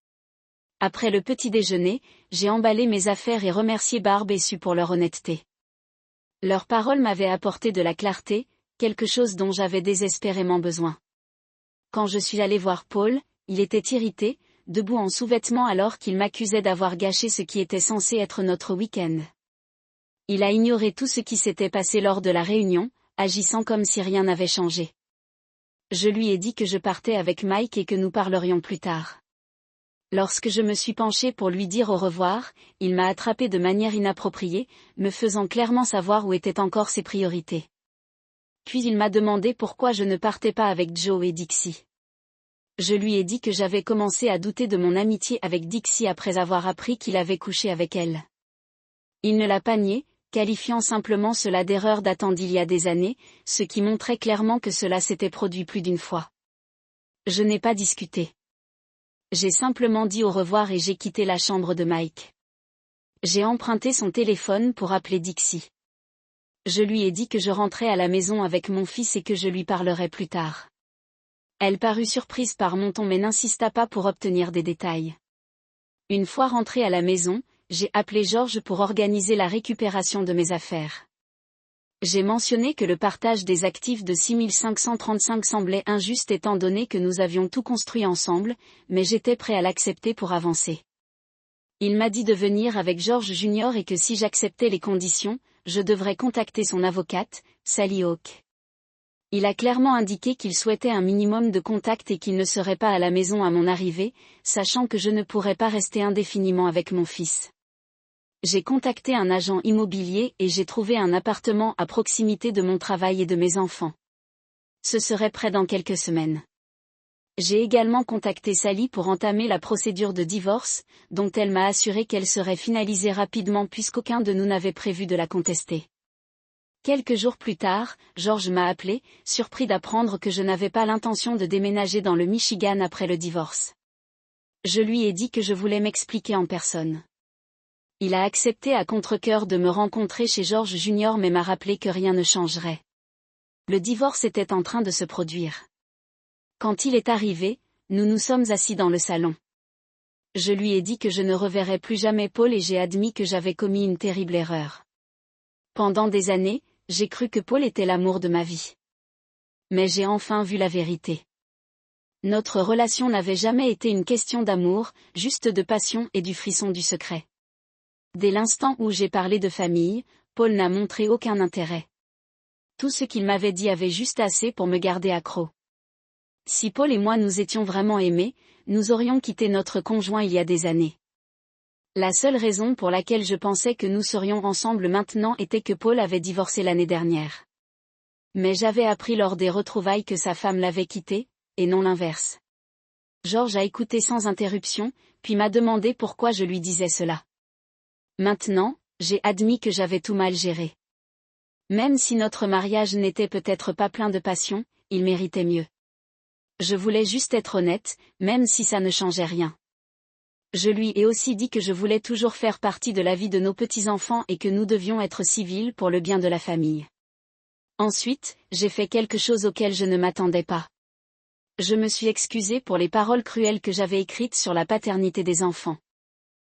Après le petit déjeuner, j'ai emballé mes affaires et remercié Barb et Sue pour leur honnêteté. Leurs paroles m'avaient apporté de la clarté, quelque chose dont j'avais désespérément besoin. Quand je suis allée voir Paul, il était irrité, debout en sous-vêtements alors qu'il m'accusait d'avoir gâché ce qui était censé être notre week-end. Il a ignoré tout ce qui s'était passé lors de la réunion, agissant comme si rien n'avait changé. Je lui ai dit que je partais avec Mike et que nous parlerions plus tard. Lorsque je me suis penchée pour lui dire au revoir, il m'a attrapée de manière inappropriée, me faisant clairement savoir où étaient encore ses priorités. Puis il m'a demandé pourquoi je ne partais pas avec Joe et Dixie. Je lui ai dit que j'avais commencé à douter de mon amitié avec Dixie après avoir appris qu'il avait couché avec elle. Il ne l'a pas nié, qualifiant simplement cela d'erreur datant d'il y a des années, ce qui montrait clairement que cela s'était produit plus d'une fois. Je n'ai pas discuté. J'ai simplement dit au revoir et j'ai quitté la chambre de Mike. J'ai emprunté son téléphone pour appeler Dixie. Je lui ai dit que je rentrais à la maison avec mon fils et que je lui parlerais plus tard. Elle parut surprise par mon ton mais n'insista pas pour obtenir des détails. Une fois rentrée à la maison, j'ai appelé George pour organiser la récupération de mes affaires. J'ai mentionné que le partage des actifs de 6535 semblait injuste étant donné que nous avions tout construit ensemble, mais j'étais prêt à l'accepter pour avancer. Il m'a dit de venir avec George Jr. et que si j'acceptais les conditions, je devrais contacter son avocate, Sally Hawke. Il a clairement indiqué qu'il souhaitait un minimum de contact et qu'il ne serait pas à la maison à mon arrivée, sachant que je ne pourrais pas rester indéfiniment avec mon fils. J'ai contacté un agent immobilier et j'ai trouvé un appartement à proximité de mon travail et de mes enfants. Ce serait prêt dans quelques semaines. J'ai également contacté Sally pour entamer la procédure de divorce, dont elle m'a assuré qu'elle serait finalisée rapidement puisqu'aucun de nous n'avait prévu de la contester. Quelques jours plus tard, George m'a appelé, surpris d'apprendre que je n'avais pas l'intention de déménager dans le Michigan après le divorce. Je lui ai dit que je voulais m'expliquer en personne. Il a accepté à contre-cœur de me rencontrer chez George Junior mais m'a rappelé que rien ne changerait. Le divorce était en train de se produire. Quand il est arrivé, nous nous sommes assis dans le salon. Je lui ai dit que je ne reverrais plus jamais Paul et j'ai admis que j'avais commis une terrible erreur. Pendant des années, j'ai cru que Paul était l'amour de ma vie. Mais j'ai enfin vu la vérité. Notre relation n'avait jamais été une question d'amour, juste de passion et du frisson du secret. Dès l'instant où j'ai parlé de famille, Paul n'a montré aucun intérêt. Tout ce qu'il m'avait dit avait juste assez pour me garder accro. Si Paul et moi nous étions vraiment aimés, nous aurions quitté notre conjoint il y a des années. La seule raison pour laquelle je pensais que nous serions ensemble maintenant était que Paul avait divorcé l'année dernière. Mais j'avais appris lors des retrouvailles que sa femme l'avait quitté, et non l'inverse. George a écouté sans interruption, puis m'a demandé pourquoi je lui disais cela. Maintenant, j'ai admis que j'avais tout mal géré. Même si notre mariage n'était peut-être pas plein de passion, il méritait mieux. Je voulais juste être honnête, même si ça ne changeait rien. Je lui ai aussi dit que je voulais toujours faire partie de la vie de nos petits-enfants et que nous devions être civils pour le bien de la famille. Ensuite, j'ai fait quelque chose auquel je ne m'attendais pas. Je me suis excusée pour les paroles cruelles que j'avais écrites sur la paternité des enfants.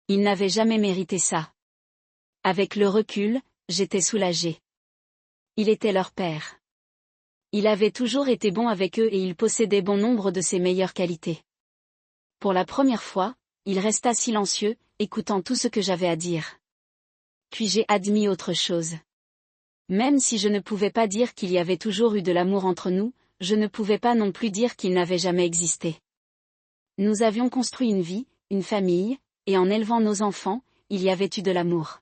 Ils n'avaient jamais mérité ça. Avec le recul, j'étais soulagée. Il était leur père. Il avait toujours été bon avec eux et il possédait bon nombre de ses meilleures qualités. Pour la première fois, il resta silencieux, écoutant tout ce que j'avais à dire. Puis j'ai admis autre chose. Même si je ne pouvais pas dire qu'il y avait toujours eu de l'amour entre nous, je ne pouvais pas non plus dire qu'il n'avait jamais existé. Nous avions construit une vie, une famille, et en élevant nos enfants, il y avait eu de l'amour.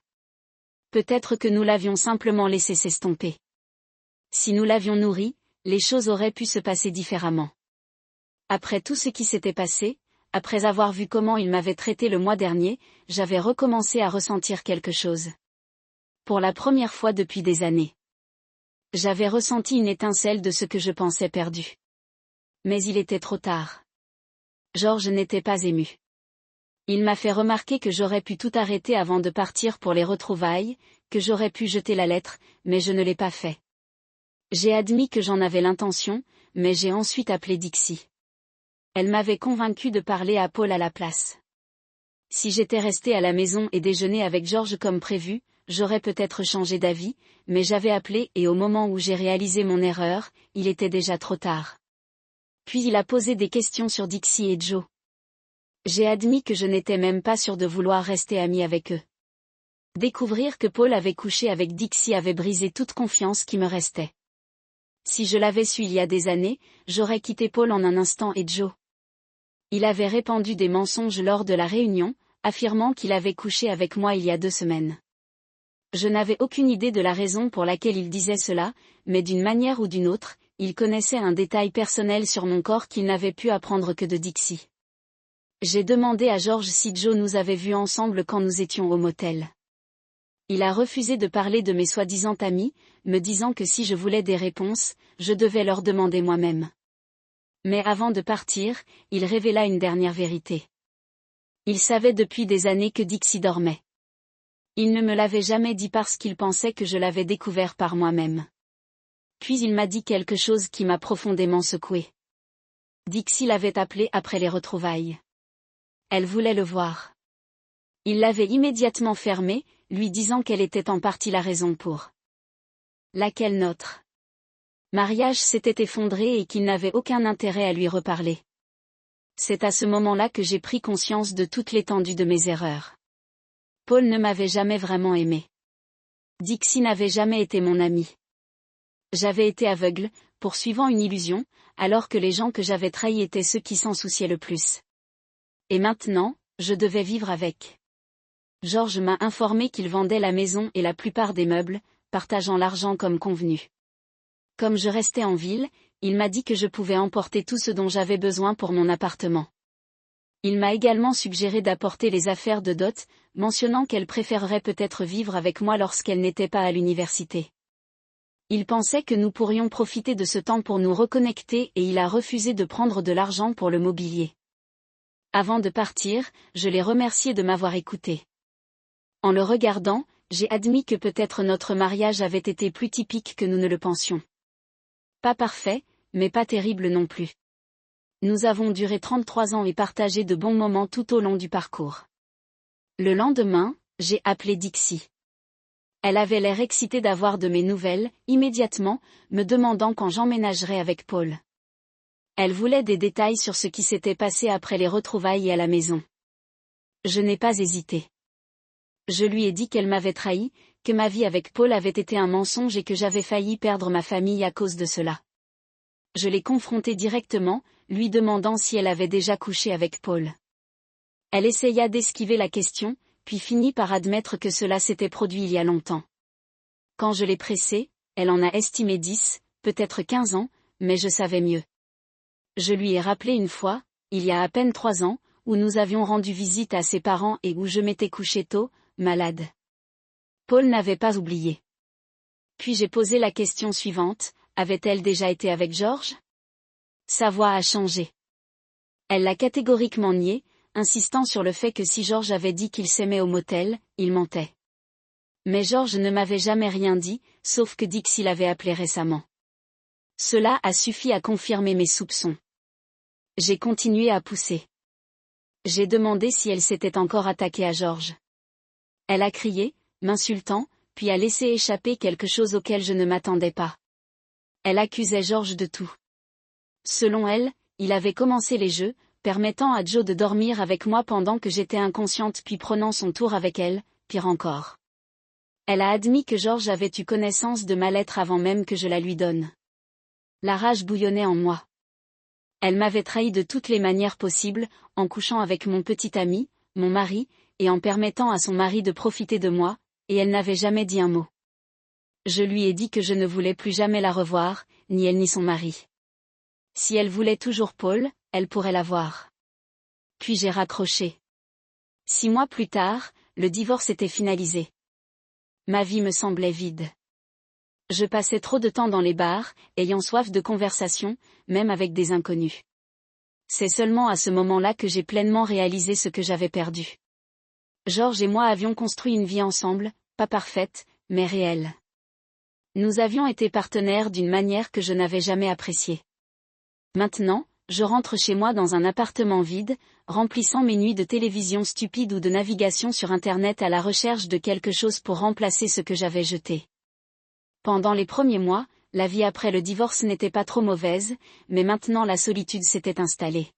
Peut-être que nous l'avions simplement laissé s'estomper. Si nous l'avions nourri, les choses auraient pu se passer différemment. Après tout ce qui s'était passé, après avoir vu comment il m'avait traité le mois dernier, j'avais recommencé à ressentir quelque chose. Pour la première fois depuis des années. J'avais ressenti une étincelle de ce que je pensais perdu. Mais il était trop tard. George n'était pas ému. Il m'a fait remarquer que j'aurais pu tout arrêter avant de partir pour les retrouvailles, que j'aurais pu jeter la lettre, mais je ne l'ai pas fait. J'ai admis que j'en avais l'intention, mais j'ai ensuite appelé Dixie. Elle m'avait convaincu de parler à Paul à la place. Si j'étais restée à la maison et déjeuné avec George comme prévu, j'aurais peut-être changé d'avis, mais j'avais appelé et au moment où j'ai réalisé mon erreur, il était déjà trop tard. Puis il a posé des questions sur Dixie et Joe. J'ai admis que je n'étais même pas sûre de vouloir rester amie avec eux. Découvrir que Paul avait couché avec Dixie avait brisé toute confiance qui me restait. Si je l'avais su il y a des années, j'aurais quitté Paul en un instant et Joe. Il avait répandu des mensonges lors de la réunion, affirmant qu'il avait couché avec moi il y a 2 semaines. Je n'avais aucune idée de la raison pour laquelle il disait cela, mais d'une manière ou d'une autre, il connaissait un détail personnel sur mon corps qu'il n'avait pu apprendre que de Dixie. J'ai demandé à George si Joe nous avait vus ensemble quand nous étions au motel. Il a refusé de parler de mes soi-disant amis, me disant que si je voulais des réponses, je devais leur demander moi-même. Mais avant de partir, il révéla une dernière vérité. Il savait depuis des années que Dixie dormait. Il ne me l'avait jamais dit parce qu'il pensait que je l'avais découvert par moi-même. Puis il m'a dit quelque chose qui m'a profondément secoué. Dixie l'avait appelé après les retrouvailles. Elle voulait le voir. Il l'avait immédiatement fermé, lui disant qu'elle était en partie la raison pour laquelle notre mariage s'était effondré et qu'il n'avait aucun intérêt à lui reparler. C'est à ce moment-là que j'ai pris conscience de toute l'étendue de mes erreurs. Paul ne m'avait jamais vraiment aimé. Dixie n'avait jamais été mon ami. J'avais été aveugle, poursuivant une illusion, alors que les gens que j'avais trahis étaient ceux qui s'en souciaient le plus. Et maintenant, je devais vivre avec. George m'a informé qu'il vendait la maison et la plupart des meubles, partageant l'argent comme convenu. Comme je restais en ville, il m'a dit que je pouvais emporter tout ce dont j'avais besoin pour mon appartement. Il m'a également suggéré d'apporter les affaires de dot, mentionnant qu'elle préférerait peut-être vivre avec moi lorsqu'elle n'était pas à l'université. Il pensait que nous pourrions profiter de ce temps pour nous reconnecter et il a refusé de prendre de l'argent pour le mobilier. Avant de partir, je l'ai remercié de m'avoir écouté. En le regardant, j'ai admis que peut-être notre mariage avait été plus typique que nous ne le pensions. Pas parfait, mais pas terrible non plus. Nous avons duré 33 ans et partagé de bons moments tout au long du parcours. Le lendemain, j'ai appelé Dixie. Elle avait l'air excitée d'avoir de mes nouvelles, immédiatement, me demandant quand j'emménagerais avec Paul. Elle voulait des détails sur ce qui s'était passé après les retrouvailles et à la maison. Je n'ai pas hésité. Je lui ai dit qu'elle m'avait trahi, que ma vie avec Paul avait été un mensonge et que j'avais failli perdre ma famille à cause de cela. Je l'ai confrontée directement, lui demandant si elle avait déjà couché avec Paul. Elle essaya d'esquiver la question, puis finit par admettre que cela s'était produit il y a longtemps. Quand je l'ai pressée, elle en a estimé 10, peut-être 15 ans, mais je savais mieux. Je lui ai rappelé une fois, il y a à peine 3 ans, où nous avions rendu visite à ses parents et où je m'étais couchée tôt, malade. Paul n'avait pas oublié. Puis j'ai posé la question suivante, avait-elle déjà été avec George? Sa voix a changé. Elle l'a catégoriquement nié, insistant sur le fait que si George avait dit qu'il s'aimait au motel, il mentait. Mais George ne m'avait jamais rien dit, sauf que Dixie l'avait appelé récemment. Cela a suffi à confirmer mes soupçons. J'ai continué à pousser. J'ai demandé si elle s'était encore attaquée à George. Elle a crié, m'insultant, puis a laissé échapper quelque chose auquel je ne m'attendais pas. Elle accusait George de tout. Selon elle, il avait commencé les jeux, permettant à Joe de dormir avec moi pendant que j'étais inconsciente puis prenant son tour avec elle, pire encore. Elle a admis que George avait eu connaissance de ma lettre avant même que je la lui donne. La rage bouillonnait en moi. Elle m'avait trahi de toutes les manières possibles, en couchant avec mon petit ami, mon mari, et en permettant à son mari de profiter de moi, et elle n'avait jamais dit un mot. Je lui ai dit que je ne voulais plus jamais la revoir, ni elle ni son mari. Si elle voulait toujours Paul, elle pourrait l'avoir. Puis j'ai raccroché. 6 mois plus tard, le divorce était finalisé. Ma vie me semblait vide. Je passais trop de temps dans les bars, ayant soif de conversation, même avec des inconnus. C'est seulement à ce moment-là que j'ai pleinement réalisé ce que j'avais perdu. George et moi avions construit une vie ensemble, pas parfaite, mais réelle. Nous avions été partenaires d'une manière que je n'avais jamais appréciée. Maintenant, je rentre chez moi dans un appartement vide, remplissant mes nuits de télévision stupide ou de navigation sur Internet à la recherche de quelque chose pour remplacer ce que j'avais jeté. Pendant les premiers mois, la vie après le divorce n'était pas trop mauvaise, mais maintenant la solitude s'était installée.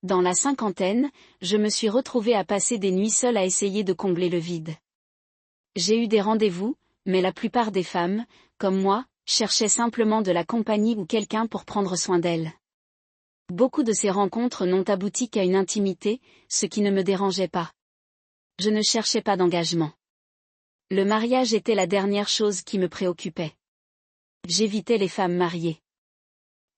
Dans la cinquantaine, je me suis retrouvée à passer des nuits seule à essayer de combler le vide. J'ai eu des rendez-vous, mais la plupart des femmes, comme moi, cherchaient simplement de la compagnie ou quelqu'un pour prendre soin d'elles. Beaucoup de ces rencontres n'ont abouti qu'à une intimité, ce qui ne me dérangeait pas. Je ne cherchais pas d'engagement. Le mariage était la dernière chose qui me préoccupait. J'évitais les femmes mariées.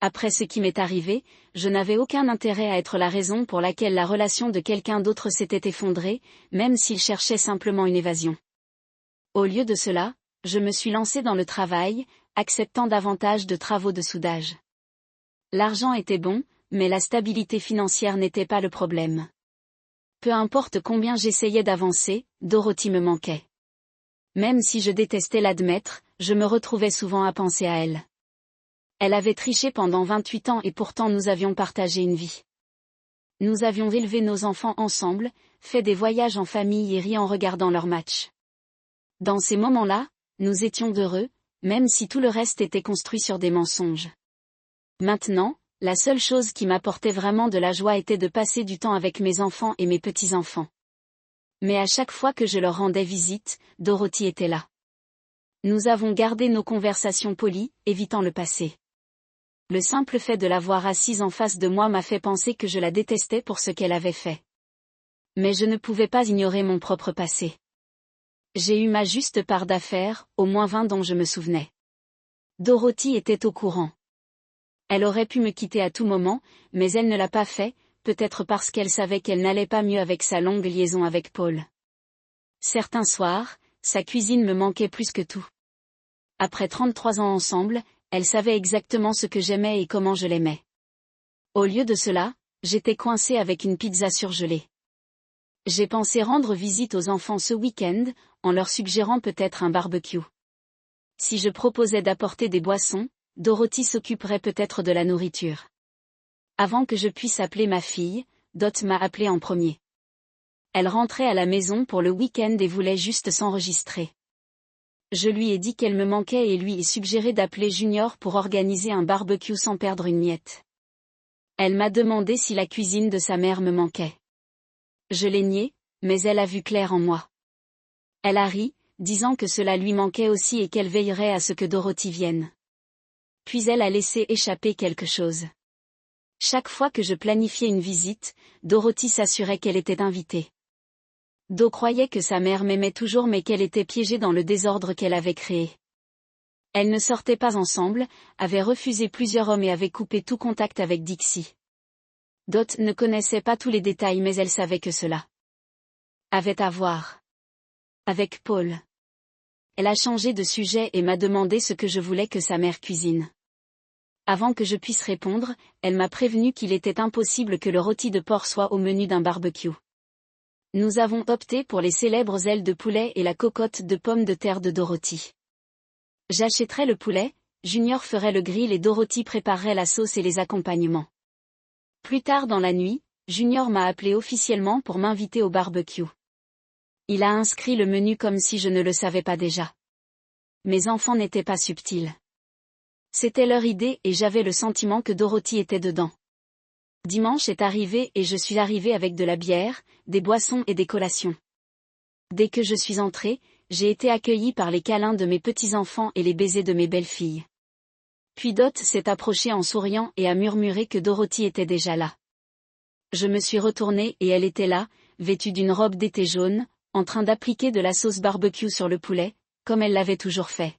Après ce qui m'est arrivé, je n'avais aucun intérêt à être la raison pour laquelle la relation de quelqu'un d'autre s'était effondrée, même s'il cherchait simplement une évasion. Au lieu de cela, je me suis lancée dans le travail, acceptant davantage de travaux de soudage. L'argent était bon, mais la stabilité financière n'était pas le problème. Peu importe combien j'essayais d'avancer, Dorothy me manquait. Même si je détestais l'admettre, je me retrouvais souvent à penser à elle. Elle avait triché pendant 28 ans et pourtant nous avions partagé une vie. Nous avions élevé nos enfants ensemble, fait des voyages en famille et ri en regardant leurs matchs. Dans ces moments-là, nous étions heureux, même si tout le reste était construit sur des mensonges. Maintenant, la seule chose qui m'apportait vraiment de la joie était de passer du temps avec mes enfants et mes petits-enfants. Mais à chaque fois que je leur rendais visite, Dorothy était là. Nous avons gardé nos conversations polies, évitant le passé. Le simple fait de la voir assise en face de moi m'a fait penser que je la détestais pour ce qu'elle avait fait. Mais je ne pouvais pas ignorer mon propre passé. J'ai eu ma juste part d'affaires, au moins 20 dont je me souvenais. Dorothy était au courant. Elle aurait pu me quitter à tout moment, mais elle ne l'a pas fait, peut-être parce qu'elle savait qu'elle n'allait pas mieux avec sa longue liaison avec Paul. Certains soirs, sa cuisine me manquait plus que tout. Après 33 ans ensemble, elle savait exactement ce que j'aimais et comment je l'aimais. Au lieu de cela, j'étais coincée avec une pizza surgelée. J'ai pensé rendre visite aux enfants ce week-end, en leur suggérant peut-être un barbecue. Si je proposais d'apporter des boissons, Dorothy s'occuperait peut-être de la nourriture. Avant que je puisse appeler ma fille, Dot m'a appelé en premier. Elle rentrait à la maison pour le week-end et voulait juste s'enregistrer. Je lui ai dit qu'elle me manquait et lui ai suggéré d'appeler Junior pour organiser un barbecue sans perdre une miette. Elle m'a demandé si la cuisine de sa mère me manquait. Je l'ai nié, mais elle a vu clair en moi. Elle a ri, disant que cela lui manquait aussi et qu'elle veillerait à ce que Dorothy vienne. Puis elle a laissé échapper quelque chose. Chaque fois que je planifiais une visite, Dorothy s'assurait qu'elle était invitée. Do croyait que sa mère m'aimait toujours mais qu'elle était piégée dans le désordre qu'elle avait créé. Elles ne sortaient pas ensemble, avaient refusé plusieurs hommes et avaient coupé tout contact avec Dixie. Dot ne connaissait pas tous les détails mais elle savait que cela avait à voir avec Paul. Elle a changé de sujet et m'a demandé ce que je voulais que sa mère cuisine. Avant que je puisse répondre, elle m'a prévenu qu'il était impossible que le rôti de porc soit au menu d'un barbecue. Nous avons opté pour les célèbres ailes de poulet et la cocotte de pommes de terre de Dorothy. J'achèterai le poulet, Junior ferait le grill et Dorothy préparerait la sauce et les accompagnements. Plus tard dans la nuit, Junior m'a appelé officiellement pour m'inviter au barbecue. Il a inscrit le menu comme si je ne le savais pas déjà. Mes enfants n'étaient pas subtils. C'était leur idée et j'avais le sentiment que Dorothy était dedans. Dimanche est arrivé et je suis arrivée avec de la bière, des boissons et des collations. Dès que je suis entrée, j'ai été accueillie par les câlins de mes petits-enfants et les baisers de mes belles-filles. Puis Dot s'est approchée en souriant et a murmuré que Dorothy était déjà là. Je me suis retournée et elle était là, vêtue d'une robe d'été jaune, en train d'appliquer de la sauce barbecue sur le poulet, comme elle l'avait toujours fait.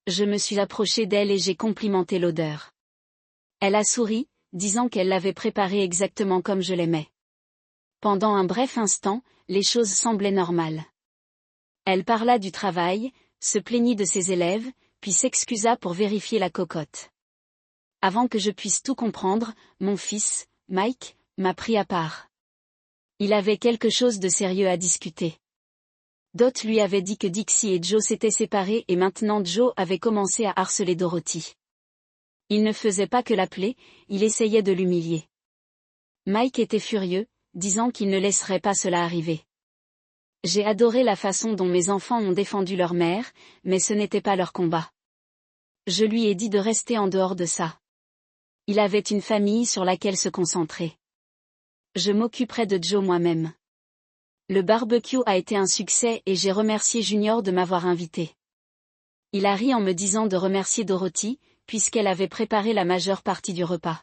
Je me suis approchée d'elle et j'ai complimenté l'odeur. Elle a souri, disant qu'elle l'avait préparé exactement comme je l'aimais. Pendant un bref instant, les choses semblaient normales. Elle parla du travail, se plaignit de ses élèves, puis s'excusa pour vérifier la cocotte. Avant que je puisse tout comprendre, mon fils, Mike, m'a pris à part. Il avait quelque chose de sérieux à discuter. Dot lui avait dit que Dixie et Joe s'étaient séparés et maintenant Joe avait commencé à harceler Dorothy. Il ne faisait pas que l'appeler, il essayait de l'humilier. Mike était furieux, disant qu'il ne laisserait pas cela arriver. J'ai adoré la façon dont mes enfants ont défendu leur mère, mais ce n'était pas leur combat. Je lui ai dit de rester en dehors de ça. Il avait une famille sur laquelle se concentrer. Je m'occuperai de Joe moi-même. Le barbecue a été un succès et j'ai remercié Junior de m'avoir invité. Il a ri en me disant de remercier Dorothy, puisqu'elle avait préparé la majeure partie du repas.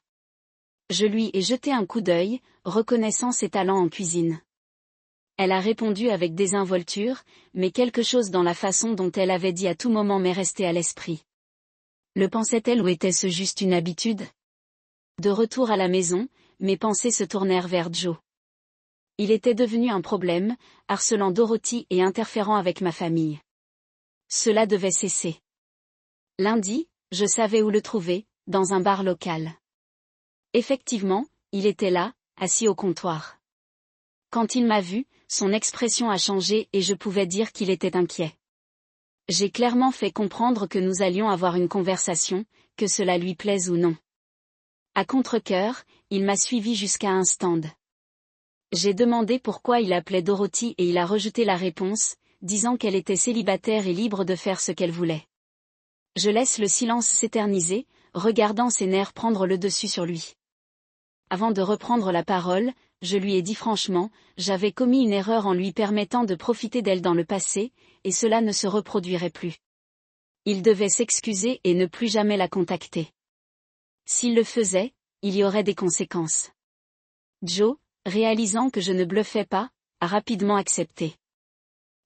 Je lui ai jeté un coup d'œil, reconnaissant ses talents en cuisine. Elle a répondu avec désinvolture, mais quelque chose dans la façon dont elle avait dit à tout moment m'est resté à l'esprit. Le pensait-elle ou était-ce juste une habitude? De retour à la maison, mes pensées se tournèrent vers Joe. Il était devenu un problème, harcelant Dorothy et interférant avec ma famille. Cela devait cesser. Lundi, je savais où le trouver, dans un bar local. Effectivement, il était là, assis au comptoir. Quand il m'a vu, son expression a changé et je pouvais dire qu'il était inquiet. J'ai clairement fait comprendre que nous allions avoir une conversation, que cela lui plaise ou non. À contre-cœur, il m'a suivi jusqu'à un stand. J'ai demandé pourquoi il appelait Dorothy et il a rejeté la réponse, disant qu'elle était célibataire et libre de faire ce qu'elle voulait. Je laisse le silence s'éterniser, regardant ses nerfs prendre le dessus sur lui. Avant de reprendre la parole, je lui ai dit franchement, j'avais commis une erreur en lui permettant de profiter d'elle dans le passé, et cela ne se reproduirait plus. Il devait s'excuser et ne plus jamais la contacter. S'il le faisait, il y aurait des conséquences. Joe, réalisant que je ne bluffais pas, a rapidement accepté.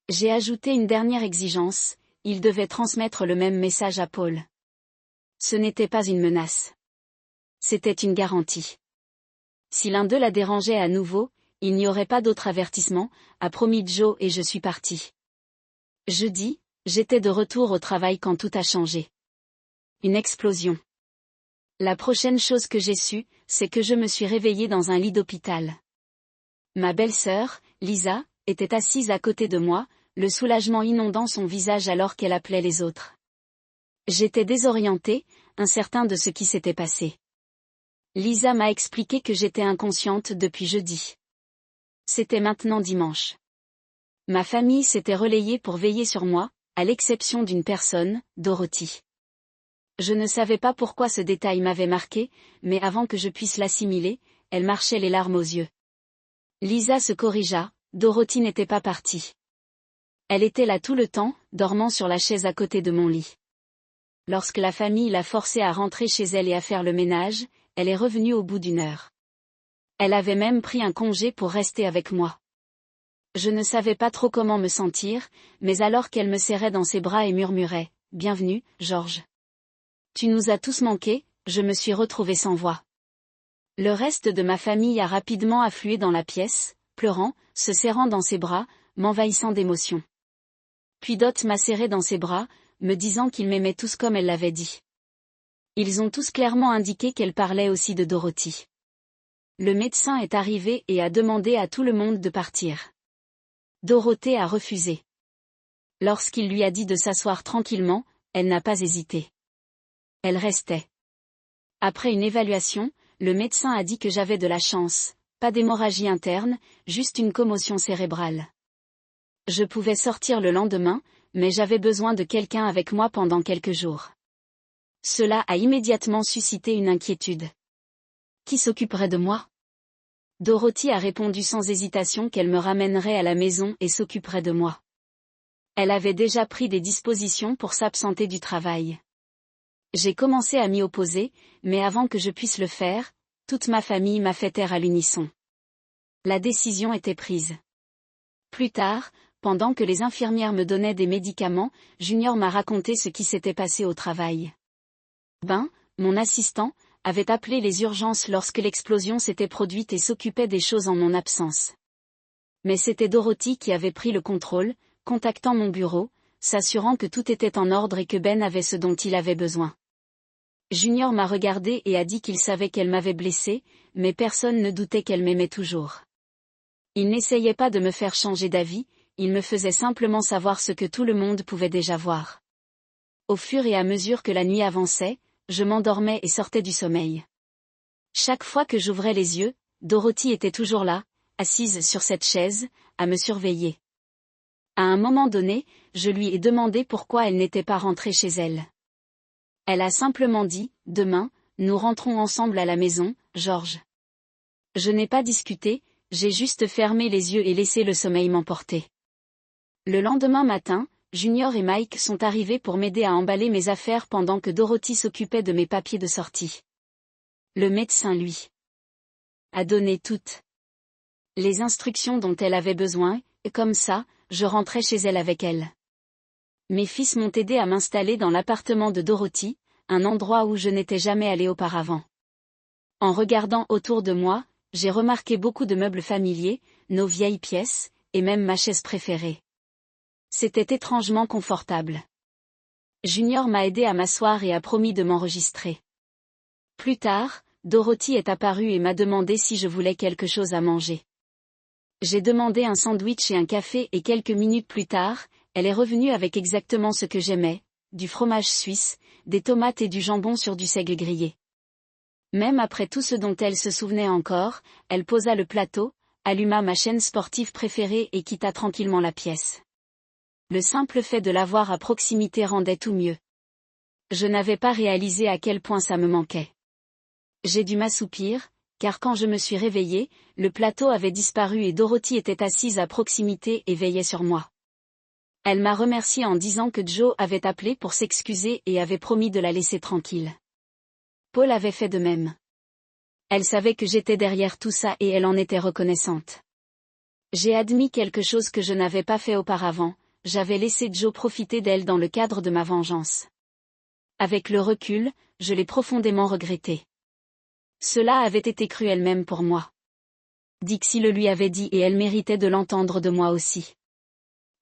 J'ai ajouté une dernière exigence, il devait transmettre le même message à Paul. Ce n'était pas une menace. C'était une garantie. Si l'un d'eux la dérangeait à nouveau, il n'y aurait pas d'autre avertissement, a promis Joe et je suis partie. Jeudi, j'étais de retour au travail quand tout a changé. Une explosion. La prochaine chose que j'ai su, c'est que je me suis réveillée dans un lit d'hôpital. Ma belle-sœur, Lisa, était assise à côté de moi, le soulagement inondant son visage alors qu'elle appelait les autres. J'étais désorienté, incertain de ce qui s'était passé. Lisa m'a expliqué que j'étais inconsciente depuis jeudi. C'était maintenant dimanche. Ma famille s'était relayée pour veiller sur moi, à l'exception d'une personne, Dorothy. Je ne savais pas pourquoi ce détail m'avait marqué, mais avant que je puisse l'assimiler, elle marchait les larmes aux yeux. Lisa se corrigea, Dorothy n'était pas partie. Elle était là tout le temps, dormant sur la chaise à côté de mon lit. Lorsque la famille l'a forcée à rentrer chez elle et à faire le ménage, elle est revenue au bout d'une heure. Elle avait même pris un congé pour rester avec moi. Je ne savais pas trop comment me sentir, mais alors qu'elle me serrait dans ses bras et murmurait « Bienvenue, George. Tu nous as tous manqué », je me suis retrouvée sans voix. Le reste de ma famille a rapidement afflué dans la pièce, pleurant, se serrant dans ses bras, m'envahissant d'émotions. Puis Dot m'a serré dans ses bras, me disant qu'ils m'aimaient tous comme elle l'avait dit. Ils ont tous clairement indiqué qu'elle parlait aussi de Dorothy. Le médecin est arrivé et a demandé à tout le monde de partir. Dorothée a refusé. Lorsqu'il lui a dit de s'asseoir tranquillement, elle n'a pas hésité. Elle restait. Après une évaluation, le médecin a dit que j'avais de la chance, pas d'hémorragie interne, juste une commotion cérébrale. Je pouvais sortir le lendemain, mais j'avais besoin de quelqu'un avec moi pendant quelques jours. Cela a immédiatement suscité une inquiétude. Qui s'occuperait de moi ? Dorothy a répondu sans hésitation qu'elle me ramènerait à la maison et s'occuperait de moi. Elle avait déjà pris des dispositions pour s'absenter du travail. J'ai commencé à m'y opposer, mais avant que je puisse le faire, toute ma famille m'a fait taire à l'unisson. La décision était prise. Plus tard, pendant que les infirmières me donnaient des médicaments, Junior m'a raconté ce qui s'était passé au travail. Ben, mon assistant, avait appelé les urgences lorsque l'explosion s'était produite et s'occupait des choses en mon absence. Mais c'était Dorothy qui avait pris le contrôle, contactant mon bureau, s'assurant que tout était en ordre et que Ben avait ce dont il avait besoin. Junior m'a regardé et a dit qu'il savait qu'elle m'avait blessé, mais personne ne doutait qu'elle m'aimait toujours. Il n'essayait pas de me faire changer d'avis, il me faisait simplement savoir ce que tout le monde pouvait déjà voir. Au fur et à mesure que la nuit avançait, je m'endormais et sortais du sommeil. Chaque fois que j'ouvrais les yeux, Dorothy était toujours là, assise sur cette chaise, à me surveiller. À un moment donné, je lui ai demandé pourquoi elle n'était pas rentrée chez elle. Elle a simplement dit, « Demain, nous rentrons ensemble à la maison, George. » Je n'ai pas discuté, j'ai juste fermé les yeux et laissé le sommeil m'emporter. Le lendemain matin, Junior et Mike sont arrivés pour m'aider à emballer mes affaires pendant que Dorothy s'occupait de mes papiers de sortie. Le médecin, lui, a donné toutes les instructions dont elle avait besoin, et comme ça, je rentrais chez elle avec elle. Mes fils m'ont aidé à m'installer dans l'appartement de Dorothy, un endroit où je n'étais jamais allé auparavant. En regardant autour de moi, j'ai remarqué beaucoup de meubles familiers, nos vieilles pièces, et même ma chaise préférée. C'était étrangement confortable. Junior m'a aidé à m'asseoir et a promis de m'enregistrer. Plus tard, Dorothy est apparue et m'a demandé si je voulais quelque chose à manger. J'ai demandé un sandwich et un café et quelques minutes plus tard, elle est revenue avec exactement ce que j'aimais, du fromage suisse, des tomates et du jambon sur du seigle grillé. Même après tout ce dont elle se souvenait encore, elle posa le plateau, alluma ma chaîne sportive préférée et quitta tranquillement la pièce. Le simple fait de l'avoir à proximité rendait tout mieux. Je n'avais pas réalisé à quel point ça me manquait. J'ai dû m'assoupir, car quand je me suis réveillée, le plateau avait disparu et Dorothy était assise à proximité et veillait sur moi. Elle m'a remercié en disant que Joe avait appelé pour s'excuser et avait promis de la laisser tranquille. Paul avait fait de même. Elle savait que j'étais derrière tout ça et elle en était reconnaissante. J'ai admis quelque chose que je n'avais pas fait auparavant, j'avais laissé Joe profiter d'elle dans le cadre de ma vengeance. Avec le recul, je l'ai profondément regretté. Cela avait été cruel même pour moi. Dixie le lui avait dit et elle méritait de l'entendre de moi aussi.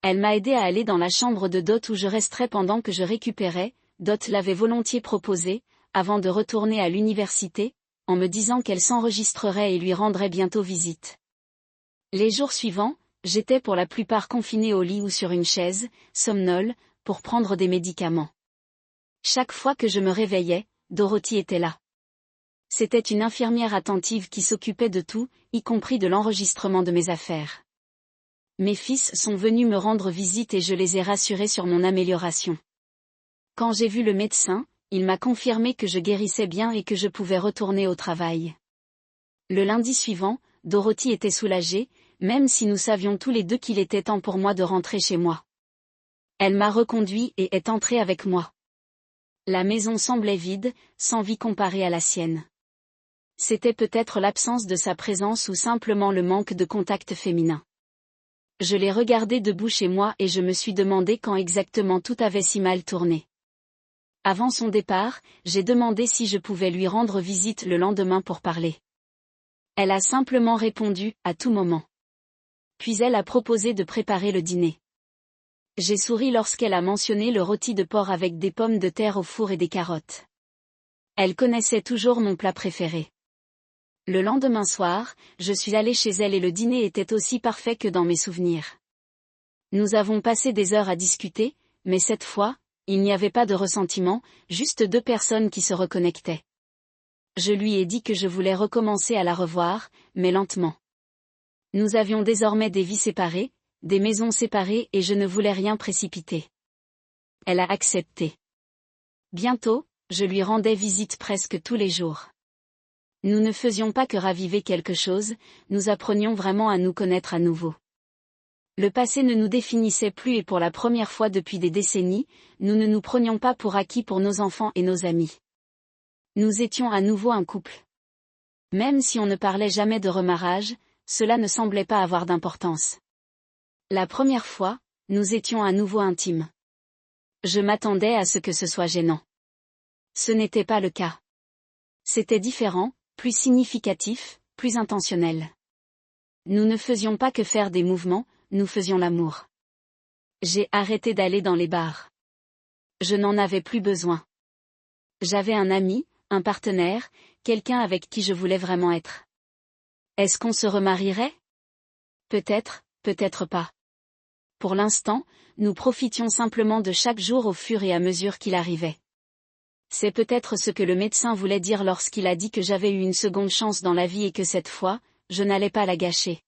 Elle m'a aidé à aller dans la chambre de Dot où je resterais pendant que je récupérais, Dot l'avait volontiers proposé, avant de retourner à l'université, en me disant qu'elle s'enregistrerait et lui rendrait bientôt visite. Les jours suivants, j'étais pour la plupart confinée au lit ou sur une chaise, somnole, pour prendre des médicaments. Chaque fois que je me réveillais, Dorothy était là. C'était une infirmière attentive qui s'occupait de tout, y compris de l'enregistrement de mes affaires. Mes fils sont venus me rendre visite et je les ai rassurés sur mon amélioration. Quand j'ai vu le médecin, il m'a confirmé que je guérissais bien et que je pouvais retourner au travail. Le lundi suivant, Dorothy était soulagée, même si nous savions tous les deux qu'il était temps pour moi de rentrer chez moi. Elle m'a reconduit et est entrée avec moi. La maison semblait vide, sans vie comparée à la sienne. C'était peut-être l'absence de sa présence ou simplement le manque de contact féminin. Je l'ai regardée debout chez moi et je me suis demandé quand exactement tout avait si mal tourné. Avant son départ, j'ai demandé si je pouvais lui rendre visite le lendemain pour parler. Elle a simplement répondu, à tout moment. Puis elle a proposé de préparer le dîner. J'ai souri lorsqu'elle a mentionné le rôti de porc avec des pommes de terre au four et des carottes. Elle connaissait toujours mon plat préféré. Le lendemain soir, je suis allée chez elle et le dîner était aussi parfait que dans mes souvenirs. Nous avons passé des heures à discuter, mais cette fois, il n'y avait pas de ressentiment, juste deux personnes qui se reconnectaient. Je lui ai dit que je voulais recommencer à la revoir, mais lentement. Nous avions désormais des vies séparées, des maisons séparées et je ne voulais rien précipiter. Elle a accepté. Bientôt, je lui rendais visite presque tous les jours. Nous ne faisions pas que raviver quelque chose, nous apprenions vraiment à nous connaître à nouveau. Le passé ne nous définissait plus et pour la première fois depuis des décennies, nous ne nous prenions pas pour acquis pour nos enfants et nos amis. Nous étions à nouveau un couple. Même si on ne parlait jamais de remariage, cela ne semblait pas avoir d'importance. La première fois, nous étions à nouveau intimes. Je m'attendais à ce que ce soit gênant. Ce n'était pas le cas. C'était différent, plus significatif, plus intentionnel. Nous ne faisions pas que faire des mouvements, nous faisions l'amour. J'ai arrêté d'aller dans les bars. Je n'en avais plus besoin. J'avais un ami, un partenaire, quelqu'un avec qui je voulais vraiment être. Est-ce qu'on se remarierait? Peut-être, peut-être pas. Pour l'instant, nous profitions simplement de chaque jour au fur et à mesure qu'il arrivait. C'est peut-être ce que le médecin voulait dire lorsqu'il a dit que j'avais eu une seconde chance dans la vie et que cette fois, je n'allais pas la gâcher.